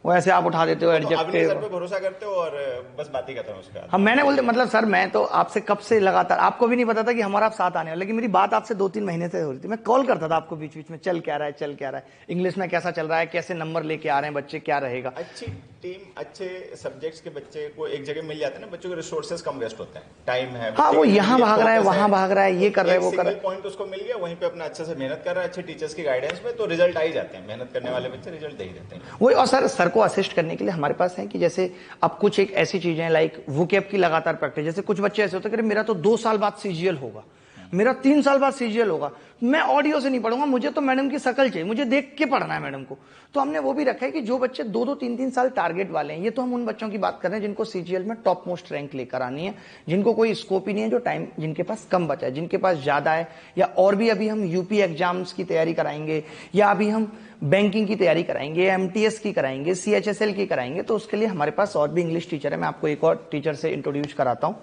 वो ऐसे आप उठा देते हो एडजेक्टिव, सर पे भरोसा करते हो और बस बात ही करते हो उसका। हम मैंने बोलते मतलब सर मैं तो आपसे कब से लगातार, आपको भी नहीं पता था कि हमारा आप साथ आने वाला, लेकिन मेरी बात आपसे 2-3 महीने से हो रही थी। मैं कॉल करता था आपको बीच बीच में, चल क्या रहा है, चल क्या रहा है, इंग्लिश में कैसा चल रहा है, कैसे नंबर लेके आ रहे हैं बच्चे, क्या रहेगा। अच्छी टीम, अच्छे सब्जेक्ट्स के बच्चे को एक जगह मिल जाते हैं ना, बच्चों के रिसोर्सेज कम वेस्ट होते हैं, टाइम है। हाँ, वो यहाँ भाग रहा है, वहां भाग रहा है, ये कर रहा है, वो कर रहा है, पॉइंट उसको मिल गया, वहीं पे अपना अच्छे से मेहनत कर रहा है, अच्छे टीचर्स की गाइडेंस में, तो रिजल्ट आ ही जाते हैं। मेहनत करने वाले बच्चे रिजल्ट दे ही देते हैं। वही, और सर को असिस्ट करने के लिए हमारे पास है कि जैसे अब कुछ एक ऐसी चीजें लाइक वोकैब की लगातार प्रैक्टिस, जैसे कुछ बच्चे ऐसे होते हैं कि मेरा तो 2 साल बाद सीजीएल होगा, मेरा 3 साल बाद सीजीएल होगा, मैं ऑडियो से नहीं पढ़ूंगा, मुझे तो मैडम की शक्ल चाहिए, मुझे देख के पढ़ना है मैडम को। तो हमने वो भी रखा है कि जो बच्चे 2-2, 3-3 साल टारगेट वाले हैं, ये तो हम उन बच्चों की बात कर रहे हैं जिनको सीजीएल में टॉप मोस्ट रैंक लेकर आनी है, जिनको कोई स्कोप ही नहीं है, जो टाइम जिनके पास कम बचा है, जिनके पास ज्यादा है, या और भी अभी हम यूपी एग्जाम्स की तैयारी कराएंगे, या अभी हम बैंकिंग की तैयारी कराएंगे, एमटीएस की कराएंगे, सीएचएसएल की कराएंगे। तो उसके लिए हमारे पास और भी इंग्लिश टीचर है, मैं आपको एक और टीचर से इंट्रोड्यूस कराता हूँ।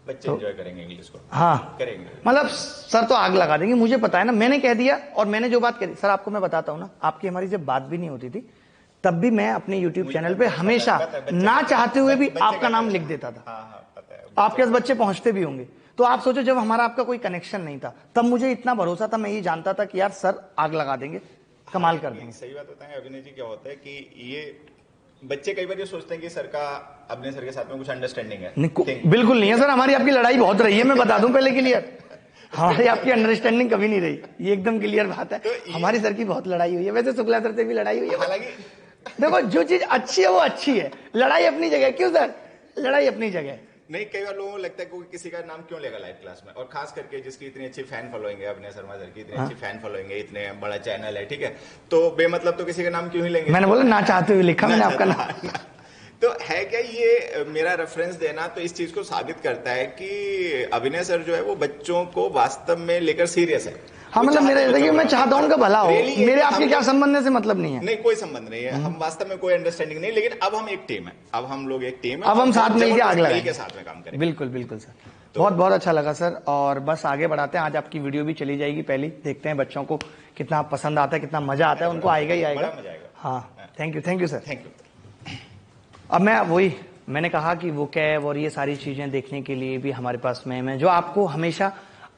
बच्चे एंजॉय करेंगे इंग्लिश को, हाँ करेंगे, मतलब सर तो आग लगा देंगे, मुझे पता है ना, मैंने कह दिया। और मैंने जो बात कही सर, आपको मैं बताता हूँ ना, आपकी हमारी जब बात भी नहीं होती थी तब भी मैं अपने यूट्यूब चैनल पे हमेशा ना चाहते हुए भी आपका नाम लिख देता था। आपके पास बच्चे पहुंचते भी होंगे, तो आप सोचो जब हमारा आपका कोई कनेक्शन नहीं था तब मुझे इतना भरोसा था, मैं ये जानता था कि यार सर आग लगा देंगे, कमाल कर देंगे। सही बात बताएं अभिनय जी, क्या होता है कि ये बच्चे कई बार ये सोचते हैं कि सर का अपने सर के साथ में कुछ अंडरस्टैंडिंग है, बिल्कुल नहीं है सर, हमारी आपकी लड़ाई बहुत रही है, मैं बता दूं पहले क्लियर, हमारी आपकी अंडरस्टैंडिंग कभी नहीं रही, ये एकदम क्लियर बात है। तो हमारी सर की बहुत लड़ाई हुई है, वैसे शुक्ला सर से भी लड़ाई हुई है। हालांकि देखो जो चीज अच्छी है वो अच्छी है, लड़ाई अपनी जगह, क्यों सर, लड़ाई अपनी जगह नहीं। कई बार लोगों को लगता है कोई किसी का नाम क्यों लेगा लाइव क्लास में, और खास करके जिसकी इतनी अच्छी फैन फॉलोइंग है, अभिनय शर्मा सर की इतनी अच्छी फैन फॉलोइंग है, इतने बड़ा चैनल है, ठीक है, तो बेमतलब तो किसी का नाम क्यों ही लेंगे। मैंने बोला ना चाहते हुए लिखा मैंने आपका नाम। तो है क्या, ये मेरा रेफरेंस देना तो इस चीज को साबित करता है कि अभिनय सर जो है वो बच्चों को वास्तव में लेकर सीरियस है। हाँ, मतलब मेरे देखिए मैं चाहता हूँ उनका भला हो, मेरे आपके क्या संबंध से मतलब नहीं है, नहीं कोई संबंध नहीं है, हम वास्तव में कोई अंडरस्टैंडिंग नहीं, लेकिन अब हम एक टीम है, अब हम लोग एक टीम है, अब हम साथ मिलकर आग लगाएंगे, साथ में काम करेंगे। बिल्कुल बिल्कुल सर, बहुत बहुत अच्छा लगा सर, और बस आगे बढ़ाते हैं। आज आपकी वीडियो भी चली जाएगी पहली, देखते हैं बच्चों को कितना पसंद आता है, कितना मजा आता है, उनको आएगा ही आएगा। हाँ, thank you sir, thank you. अब मैं वही मैंने कहा कि वो कैब और ये सारी चीजें देखने के लिए भी हमारे पास मैम है, जो आपको हमेशा,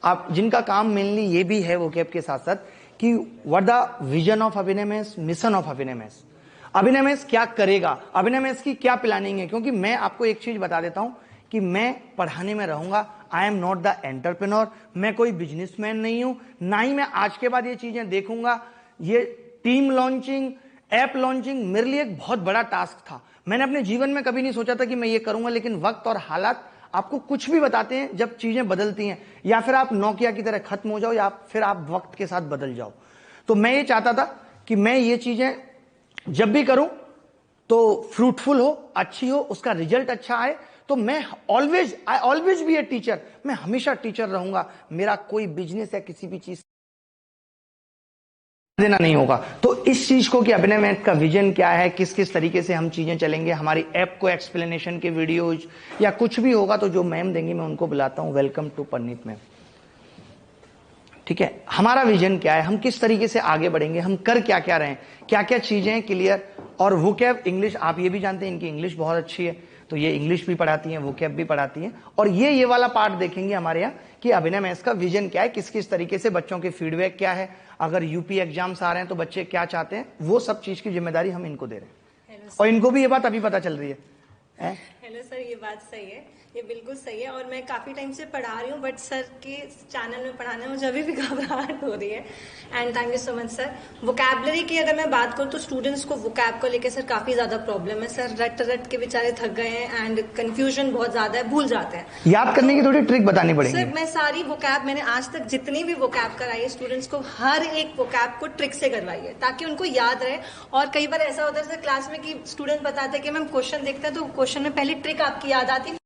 आप जिनका काम मेनली ये भी है वो कैब के साथ साथ कि व्हाट द विजन ऑफ अभिनय मैथ्स, मिशन ऑफ अभिनय मैथ्स, अभिनय मैथ्स क्या करेगा, अभिनय मैथ्स की क्या प्लानिंग है। क्योंकि मैं आपको एक चीज बता देता हूं कि मैं पढ़ाने में रहूंगा, I am not the entrepreneur, मैं कोई बिजनेसमैन नहीं हूं, ना ही मैं आज के बाद ये चीजें देखूंगा। ये टीम लॉन्चिंग, ऐप लॉन्चिंग मेरे लिए एक बहुत बड़ा टास्क था, मैंने अपने जीवन में कभी नहीं सोचा था कि मैं ये करूंगा, लेकिन वक्त और हालात आपको कुछ भी बताते हैं, जब चीजें बदलती हैं, या फिर आप नोकिया की तरह खत्म हो जाओ, या फिर आप वक्त के साथ बदल जाओ। तो मैं ये चाहता था कि मैं ये चीजें जब भी करूं तो फ्रूटफुल हो, अच्छी हो, उसका रिजल्ट अच्छा आए। तो मैं I always be a teacher, मैं हमेशा टीचर रहूंगा, मेरा कोई बिजनेस या किसी भी चीज देना नहीं होगा। तो इस चीज को कि अभिनय मैथ का विजन क्या है, किस किस तरीके से हम चीजें चलेंगे, हमारी ऐप को एक्सप्लेनेशन के वीडियोज या कुछ भी होगा, तो जो मैम देंगी मैं उनको बुलाता हूं, वेलकम टू परनीत मैम, ठीक है। हमारा विजन क्या है, हम किस तरीके से आगे बढ़ेंगे, हम कर क्या क्या रहे हैं, क्या क्या चीजें क्लियर। और वोकैब इंग्लिश, आप ये भी जानते हैं इनकी इंग्लिश बहुत अच्छी है, तो ये इंग्लिश भी पढ़ाती हैं, वोकैब भी पढ़ाती हैं। और ये वाला पार्ट देखेंगे हमारे यहाँ कि अभिनय मैथ्स का विजन क्या है, किस किस तरीके से बच्चों के फीडबैक क्या है, अगर यूपी एग्जाम्स आ रहे हैं तो बच्चे क्या चाहते हैं, वो सब चीज की जिम्मेदारी हम इनको दे रहे हैं। और इनको भी ये बात अभी पता चल रही है, हेलो सर, ये बात सही है, ये बिल्कुल सही है। और मैं काफी टाइम से पढ़ा रही हूँ, बट सर के चैनल में पढ़ाने में मुझे अभी भी घबराहट हो रही है। And thank you so much sir. Vocabulary की अगर मैं बात करूँ तो स्टूडेंट्स को वोकैब को लेकर सर काफी ज्यादा प्रॉब्लम है सर। रट रट के बेचारे थक गए हैं एंड कंफ्यूजन बहुत ज्यादा है, भूल जाते हैं। याद करने की थोड़ी ट्रिक बतानी पड़ेगी सर। मैं सारी वोकैब, मैंने आज तक जितनी भी वोकैब कराई है स्टूडेंट्स को, हर एक वोकैब को ट्रिक से करवाई है ताकि उनको याद रहे। और कई बार ऐसा होता है सर क्लास में कि स्टूडेंट बताते हैं कि मैम क्वेश्चन देखते हैं तो क्वेश्चन में पहली ट्रिक आपकी याद आती है।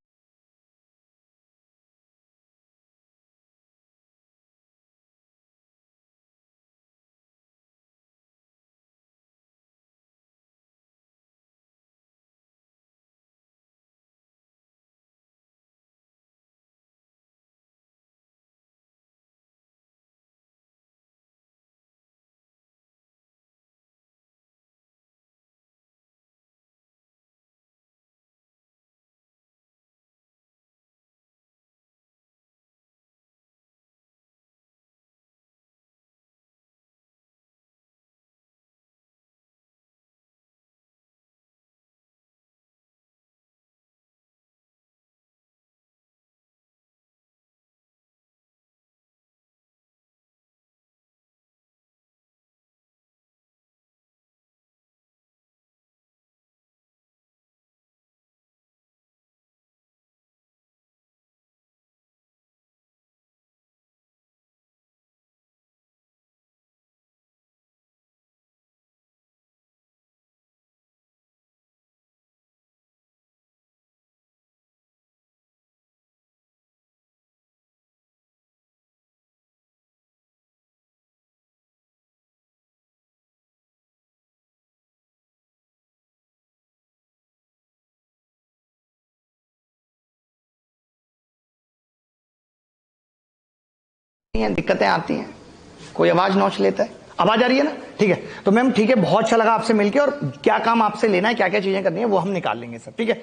दिक्कतें आती हैं, कोई आवाज नोच लेता है। आवाज आ रही है ना? ठीक है। तो मैम ठीक है, बहुत अच्छा लगा आपसे मिलके, और क्या काम आपसे लेना है, क्या क्या चीजें करनी है, वो हम निकाल लेंगे सर। ठीक है,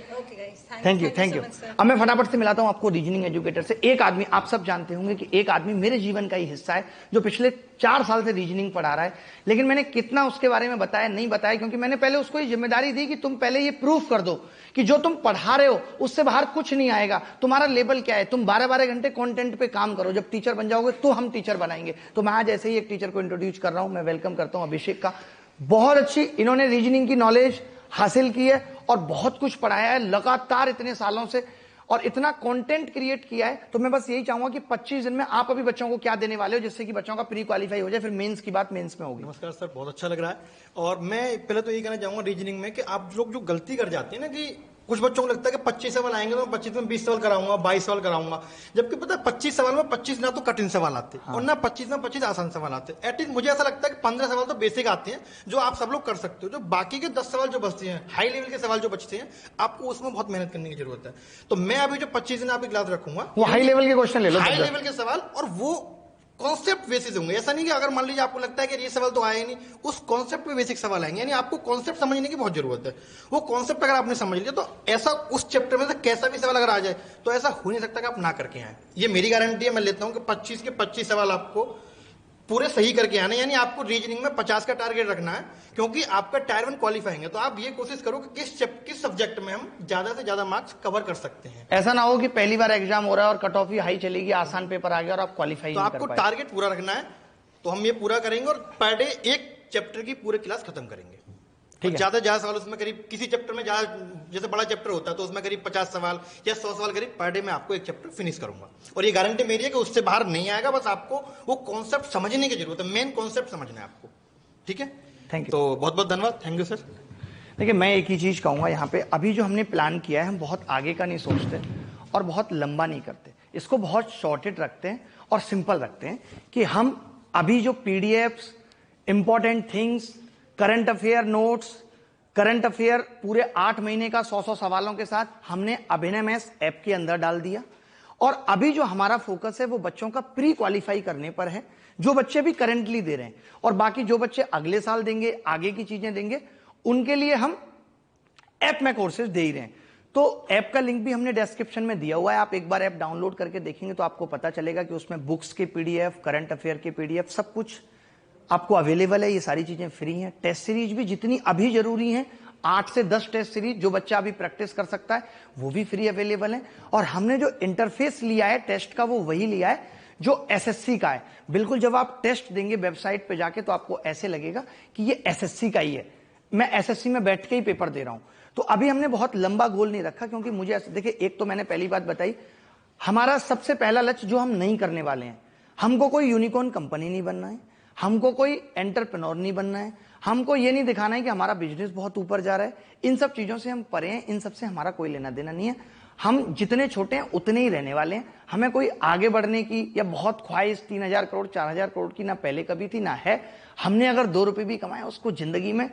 थैंक यू। अब मैं फटाफट से मिलाता हूं आपको रीजनिंग एजुकेटर से। एक आदमी, आप सब जानते होंगे कि एक आदमी मेरे जीवन का ही हिस्सा है जो पिछले 4 साल से रीजनिंग पढ़ा रहा है, लेकिन मैंने कितना उसके बारे में बताया नहीं बताया, क्योंकि मैंने पहले उसको ये जिम्मेदारी दी कि तुम पहले ये प्रूफ कर दो कि जो तुम पढ़ा रहे हो उससे बाहर कुछ नहीं आएगा, तुम्हारा लेवल क्या है, तुम 12-12 घंटे कंटेंट पे काम करो, जब टीचर बन जाओगे तो हम टीचर बनाएंगे। तो मैं आज ऐसे ही एक टीचर को इंट्रोड्यूस कर रहा हूं, मैं वेलकम करता हूं अभिषेक का। बहुत अच्छी इन्होंने रीजनिंग की नॉलेज हासिल की है और बहुत कुछ पढ़ाया है लगातार इतने सालों से, और इतना कंटेंट क्रिएट किया है। तो मैं बस यही चाहूंगा कि 25 दिन में आप अभी बच्चों को क्या देने वाले हो जिससे कि बच्चों का प्री क्वालिफाई हो जाए, फिर मेंस की बात मेंस में होगी। नमस्कार सर, बहुत अच्छा लग रहा है। और मैं पहले तो यही कहना चाहूंगा रीजनिंग में कि आप लोग जो गलती कर जाते हैं ना, कि कुछ बच्चों को लगता है कि 25 सवाल आएंगे तो मैं 25 में 20 सवाल कराऊंगा, 22 सवाल कराऊंगा, जबकि पता है 25 सवाल में 25 ना तो कठिन सवाल आते हैं और ना 25 में 25 आसान सवाल आते हैं। एटलीस्ट मुझे ऐसा लगता है कि 15 सवाल तो बेसिक आते हैं जो आप सब लोग कर सकते हो। जो बाकी के 10 सवाल जो बचते हैं, हाई लेवल के सवाल जो बचते हैं, आपको उसमें बहुत मेहनत करने की जरूरत है। तो मैं अभी जो 25 दिन आपकी क्लास रखूंगा वो हाई लेवल के क्वेश्चन ले लो, हाई लेवल के सवाल, और वो कॉन्सेप्ट बेसिस होंगे। ऐसा नहीं कि अगर मान लीजिए आपको लगता है कि ये सवाल तो आया ही नहीं, उस कॉन्सेप्ट पे बेसिक सवाल आएंगे। यानी आपको कॉन्सेप्ट समझने की बहुत जरूरत है। वो कॉन्सेप्ट अगर आपने समझ लिया तो ऐसा उस चैप्टर में से कैसा भी सवाल अगर आ जाए तो ऐसा हो नहीं सकता कि आप ना करके आए। ये मेरी गारंटी है, मैं लेता हूं कि 25 के 25 सवाल आपको पूरे सही करके आना। यानी आपको रीजनिंग में 50 का टारगेट रखना है, क्योंकि आपका टायर 1 क्वालिफाई है। तो आप ये कोशिश करो कि किस सब्जेक्ट में हम ज्यादा से ज्यादा मार्क्स कवर कर सकते हैं। ऐसा ना हो कि पहली बार एग्जाम हो रहा है और कट ऑफ ही हाई चलेगी, आसान पेपर आ गया और आप क्वालिफाई तो नहीं आपको कर पाए। टारगेट पूरा रखना है, तो हम ये पूरा करेंगे और पर डे एक चैप्टर की पूरी क्लास खत्म करेंगे। ठीक है। ज्यादा से ज्यादा सवाल उसमें करीब किसी चैप्टर में ज्यादा, जैसे बड़ा चैप्टर होता है तो उसमें करीब 50 सवाल या 100 सवाल करीब पर डे में आपको एक चैप्टर फिनिश करूंगा। और ये गारंटी मेरी है कि उससे बाहर नहीं आएगा। बस आपको वो कॉन्सेप्ट समझने की जरूरत है, मेन कॉन्सेप्ट समझना है आपको। ठीक है, थैंक यू। तो बहुत बहुत धन्यवाद। Thank you sir. देखिए, मैं एक ही चीज कहूंगा यहाँ पे, अभी जो हमने प्लान किया है, हम बहुत आगे का नहीं सोचते और बहुत लंबा नहीं करते, इसको बहुत शॉर्टेड रखते हैं और सिंपल रखते हैं कि हम अभी जो PDFs, important things, current affair notes, current affair पूरे 8 महीने का 100-100 सवालों के साथ हमने अभिनय मैथ्स ऐप के अंदर डाल दिया। और अभी जो हमारा फोकस है वो बच्चों का प्री क्वालिफाई करने पर है, जो बच्चे भी करंटली दे रहे हैं, और बाकी जो बच्चे अगले साल देंगे, आगे की चीजें देंगे, उनके लिए हम ऐप में कोर्सेज दे ही रहे हैं। तो ऐप का लिंक भी हमने डिस्क्रिप्शन में दिया हुआ है, आप एक बार ऐप डाउनलोड करके देखेंगे तो आपको पता चलेगा कि उसमें बुक्स के पीडीएफ, करंट अफेयर के पीडीएफ, सब कुछ आपको अवेलेबल है। ये सारी चीजें फ्री हैं। टेस्ट सीरीज भी जितनी अभी जरूरी हैं 8 से 10 टेस्ट सीरीज जो बच्चा अभी प्रैक्टिस कर सकता है वो भी फ्री अवेलेबल है। और हमने जो इंटरफेस लिया है टेस्ट का वो वही लिया है जो एसएससी का है। बिल्कुल जब आप टेस्ट देंगे वेबसाइट पे जाके तो आपको ऐसे लगेगा कि ये एसएससी का ही है, मैं एसएससी में बैठ के ही पेपर दे रहा हूं। तो अभी हमने बहुत लंबा गोल नहीं रखा, क्योंकि मुझे देखिए, एक तो मैंने पहली बात बताई, हमारा सबसे पहला लक्ष्य जो हम नहीं करने वाले हैं, हमको कोई यूनिकॉर्न कंपनी नहीं बनना है, हमको कोई एंटरप्रेन्योर नहीं बनना है, हमको ये नहीं दिखाना है कि हमारा बिजनेस बहुत ऊपर जा रहा है। इन सब चीजों से हम परे हैं, इन सब से हमारा कोई लेना देना नहीं है। हम जितने छोटे हैं उतने ही रहने वाले हैं। हमें कोई आगे बढ़ने की या बहुत ख्वाहिश 3000 करोड़ 4000 करोड़ की ना पहले कभी थी ना है। हमने अगर 2 रुपए भी कमाए उसको जिंदगी में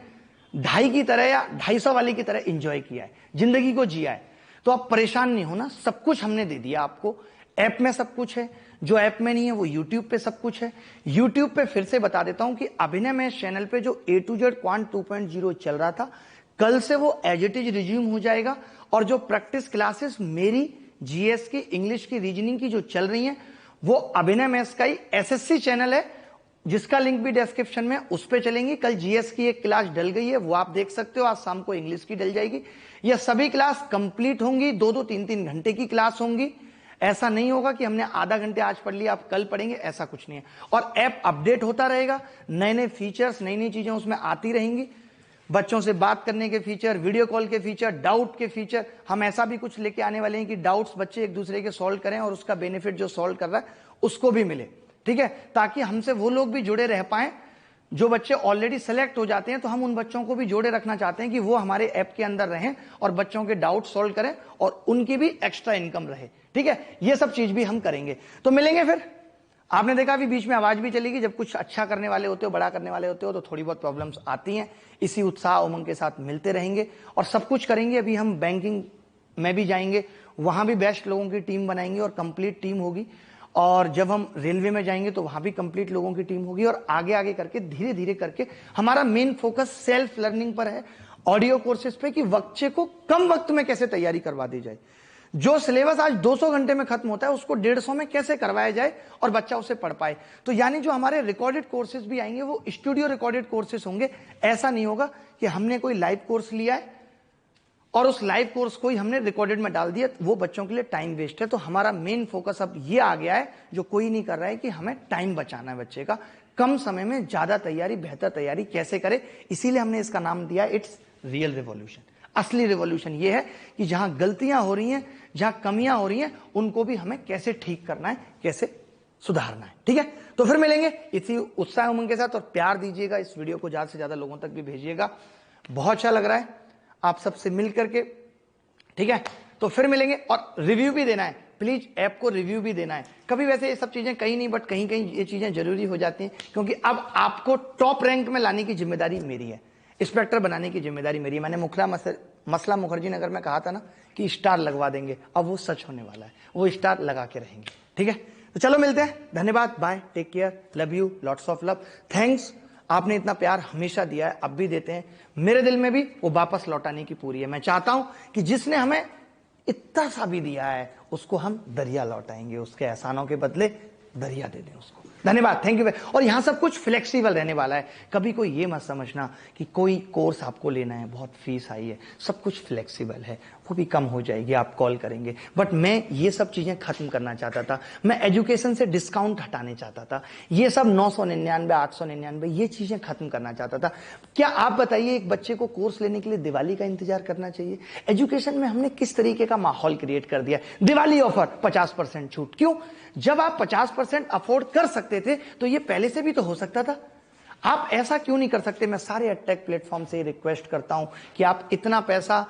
2.5 की तरह या 250 वाली की तरह एंजॉय किया है, जिंदगी को जिया है। तो आप परेशान नहीं होना, सब कुछ हमने दे दिया आपको। ऐप में सब कुछ है, जो ऐप में नहीं है वो यूट्यूब पे सब कुछ है। यूट्यूब पे फिर से बता देता हूं कि अभिनय मैथ चैनल पे जो A to Z क्वांट 2.0 चल रहा था, कल से वो एज इट इज रिज्यूम हो जाएगा। और जो प्रैक्टिस क्लासेस मेरी जीएस की, इंग्लिश की, रीजनिंग की जो चल रही हैं, वो अभिनय मैथ्स का ही एसएससी चैनल है, जिसका लिंक भी डिस्क्रिप्शन में, उस पे चलेंगी। कल जीएस की एक क्लास डल गई है, वो आप देख सकते हो। आज शाम को इंग्लिश की डल जाएगी। ये सभी क्लास कंप्लीट होंगी, 2-2 3-3 घंटे की क्लास होंगी। ऐसा नहीं होगा कि हमने आधा घंटे आज पढ़ लिया आप कल पढ़ेंगे, ऐसा कुछ नहीं है। और ऐप अपडेट होता रहेगा, नए नए फीचर्स, नई नई चीजें उसमें आती रहेंगी। बच्चों से बात करने के फीचर, वीडियो कॉल के फीचर, डाउट के फीचर, हम ऐसा भी कुछ लेके आने वाले हैं कि डाउट्स बच्चे एक दूसरे के सॉल्व करें और उसका बेनिफिट जो सॉल्व कर रहा है उसको भी मिले, ठीक है, ताकि हमसे वो लोग भी जुड़े रह पाए जो बच्चे ऑलरेडी सेलेक्ट हो जाते हैं। तो हम उन बच्चों को भी जोड़े रखना चाहते हैं कि वो हमारे ऐप के अंदर रहें और बच्चों के डाउट सॉल्व करें और उनकी भी एक्स्ट्रा इनकम रहे, ठीक है। ये सब चीज भी हम करेंगे। तो मिलेंगे फिर। आपने देखा अभी बीच में आवाज भी चलेगी, जब कुछ अच्छा करने वाले होते हो, बड़ा करने वाले होते हो तो थोड़ी बहुत प्रॉब्लम्स आती हैं। इसी उत्साह उमंग के साथ मिलते रहेंगे और सब कुछ करेंगे। अभी हम बैंकिंग में भी जाएंगे, वहां भी बेस्ट लोगों की टीम बनाएंगे और कंप्लीट टीम होगी। और जब हम रेलवे में जाएंगे तो वहां भी कंप्लीट लोगों की टीम होगी। और आगे आगे करके धीरे धीरे करके हमारा मेन फोकस सेल्फ लर्निंग पर है, ऑडियो कोर्सेज पे, कि बच्चे को कम वक्त में कैसे तैयारी करवा दी जाए। जो सिलेबस आज 200 घंटे में खत्म होता है उसको 150 में कैसे करवाया जाए और बच्चा उसे पढ़ पाए। तो यानी जो हमारे रिकॉर्डेड कोर्सेज भी आएंगे वो स्टूडियो रिकॉर्डेड कोर्सेज होंगे। ऐसा नहीं होगा कि हमने कोई लाइव कोर्स लिया है और उस लाइव कोर्स को ही हमने रिकॉर्डेड में डाल दिया, वो बच्चों के लिए टाइम वेस्ट है। तो हमारा मेन फोकस अब ये आ गया है, जो कोई नहीं कर रहा है, कि हमें टाइम बचाना है बच्चे का, कम समय में ज्यादा तैयारी, बेहतर तैयारी कैसे करे। इसीलिए हमने इसका नाम दिया इट्स रियल रिवॉल्यूशन। असली रिवॉल्यूशन ये है कि जहां गलतियां हो रही हैं, जहां कमियां हो रही हैं, उनको भी हमें कैसे ठीक करना है, कैसे सुधारना है, ठीक है। तो फिर मिलेंगे इसी उत्साह उमंग के साथ। और प्यार दीजिएगा, इस वीडियो को ज्यादा से ज्यादा लोगों तक भी भेजिएगा। बहुत अच्छा लग रहा है आप सबसे मिल करके, ठीक है। तो फिर मिलेंगे और रिव्यू भी देना है, प्लीज ऐप को रिव्यू भी देना है। कभी वैसे ये सब चीजें कहीं नहीं, बट कहीं कहीं ये चीजें जरूरी हो जाती हैं, क्योंकि अब आपको टॉप रैंक में लाने की जिम्मेदारी मेरी है, इंस्पेक्टर बनाने की जिम्मेदारी मेरी है। मैंने मसला मुखर्जी नगर में कहा था ना कि स्टार लगवा देंगे, अब वो सच होने वाला है, वो स्टार लगा के रहेंगे, ठीक है। तो चलो मिलते हैं, धन्यवाद, bye, take care, love you, lots of love, thanks. आपने इतना प्यार हमेशा दिया है, अब भी देते हैं। मेरे दिल में भी वो वापस लौटाने की पूरी है। मैं चाहता हूं कि जिसने हमें इतना सा भी दिया है उसको हम दरिया लौटाएंगे, उसके एहसानों के बदले दरिया दे दें उसको। धन्यवाद, थैंक यू। और यहां सब कुछ फ्लेक्सिबल रहने वाला है। कभी कोई ये मत समझना कि कोई कोर्स आपको लेना है, बहुत फीस आई है, सब कुछ फ्लेक्सिबल है, वो भी कम हो जाएगी, आप कॉल करेंगे। बट मैं ये सब चीजें खत्म करना चाहता था, मैं एजुकेशन से डिस्काउंट हटाने चाहता था, ये सब 999 899 ये चीजें खत्म करना चाहता था। क्या आप बताइए, एक बच्चे को कोर्स लेने के लिए दिवाली का इंतजार करना चाहिए? एजुकेशन में हमने किस तरीके का माहौल क्रिएट कर दिया, दिवाली ऑफर 50% छूट। क्यों? जब आप 50% अफोर्ड कर सकते थे तो ये पहले से भी तो हो सकता था। आप ऐसा क्यों नहीं कर सकते? मैं सारे एडटेक प्लेटफॉर्म से रिक्वेस्ट करता हूं कि आप इतना पैसा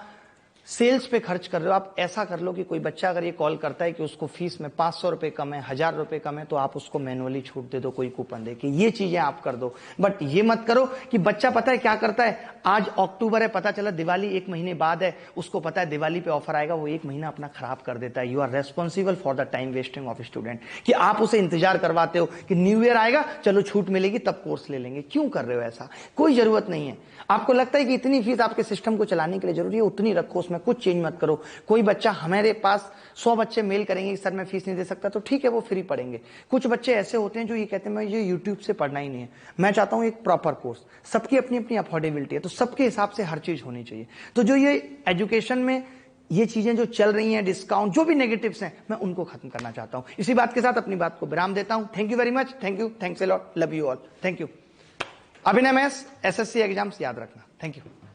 सेल्स पे खर्च कर रहे हो, आप ऐसा कर लो कि कोई बच्चा अगर ये कॉल करता है कि उसको फीस में 500 रुपए कम है, 1000 रुपए कम है, तो आप उसको मैनुअली छूट दे दो, कोई कूपन दे के। ये चीजें आप कर दो। बट ये मत करो कि बच्चा पता है क्या करता है, आज अक्टूबर है, पता चला दिवाली 1 महीने बाद है, उसको पता है दिवाली पे ऑफर आएगा, वो 1 महीना अपना खराब कर देता है। You are responsible for the time wasting of student, कि आप उसे इंतजार करवाते हो कि न्यू ईयर आएगा, चलो छूट मिलेगी तब कोर्स ले लेंगे। क्यों कर रहे हो ऐसा? कोई जरूरत नहीं है। आपको लगता है कि इतनी फीस आपके सिस्टम को चलाने के लिए जरूरी है, उतनी रखो, उसमें में कुछ चेंज मत करो। कोई बच्चा, हमारे पास 100 बच्चे मेल करेंगे कि सर मैं फीस नहीं दे सकता, तो ठीक है वो फ्री पढ़ेंगे। कुछ बच्चे ऐसे होते हैं जो ये कहते हैं मैं ये यूट्यूब से पढ़ना ही नहीं है, मैं चाहता हूं एक प्रॉपर कोर्स। सबकी अपनी अपनी अफोर्डेबिलिटी है, तो सबके हिसाब से हर चीज होनी चाहिए। तो जो ये एजुकेशन में ये चीजें जो चल रही हैं, डिस्काउंट, जो भी नेगेटिव्स हैं, मैं उनको खत्म करना चाहता हूं। इसी बात के साथ अपनी बात को विराम देता हूं। Thank you very much, thank you, thanks a lot, love you all, thank you. अभिनय मैस, SSC एग्जाम्स याद रखना, थैंक यू।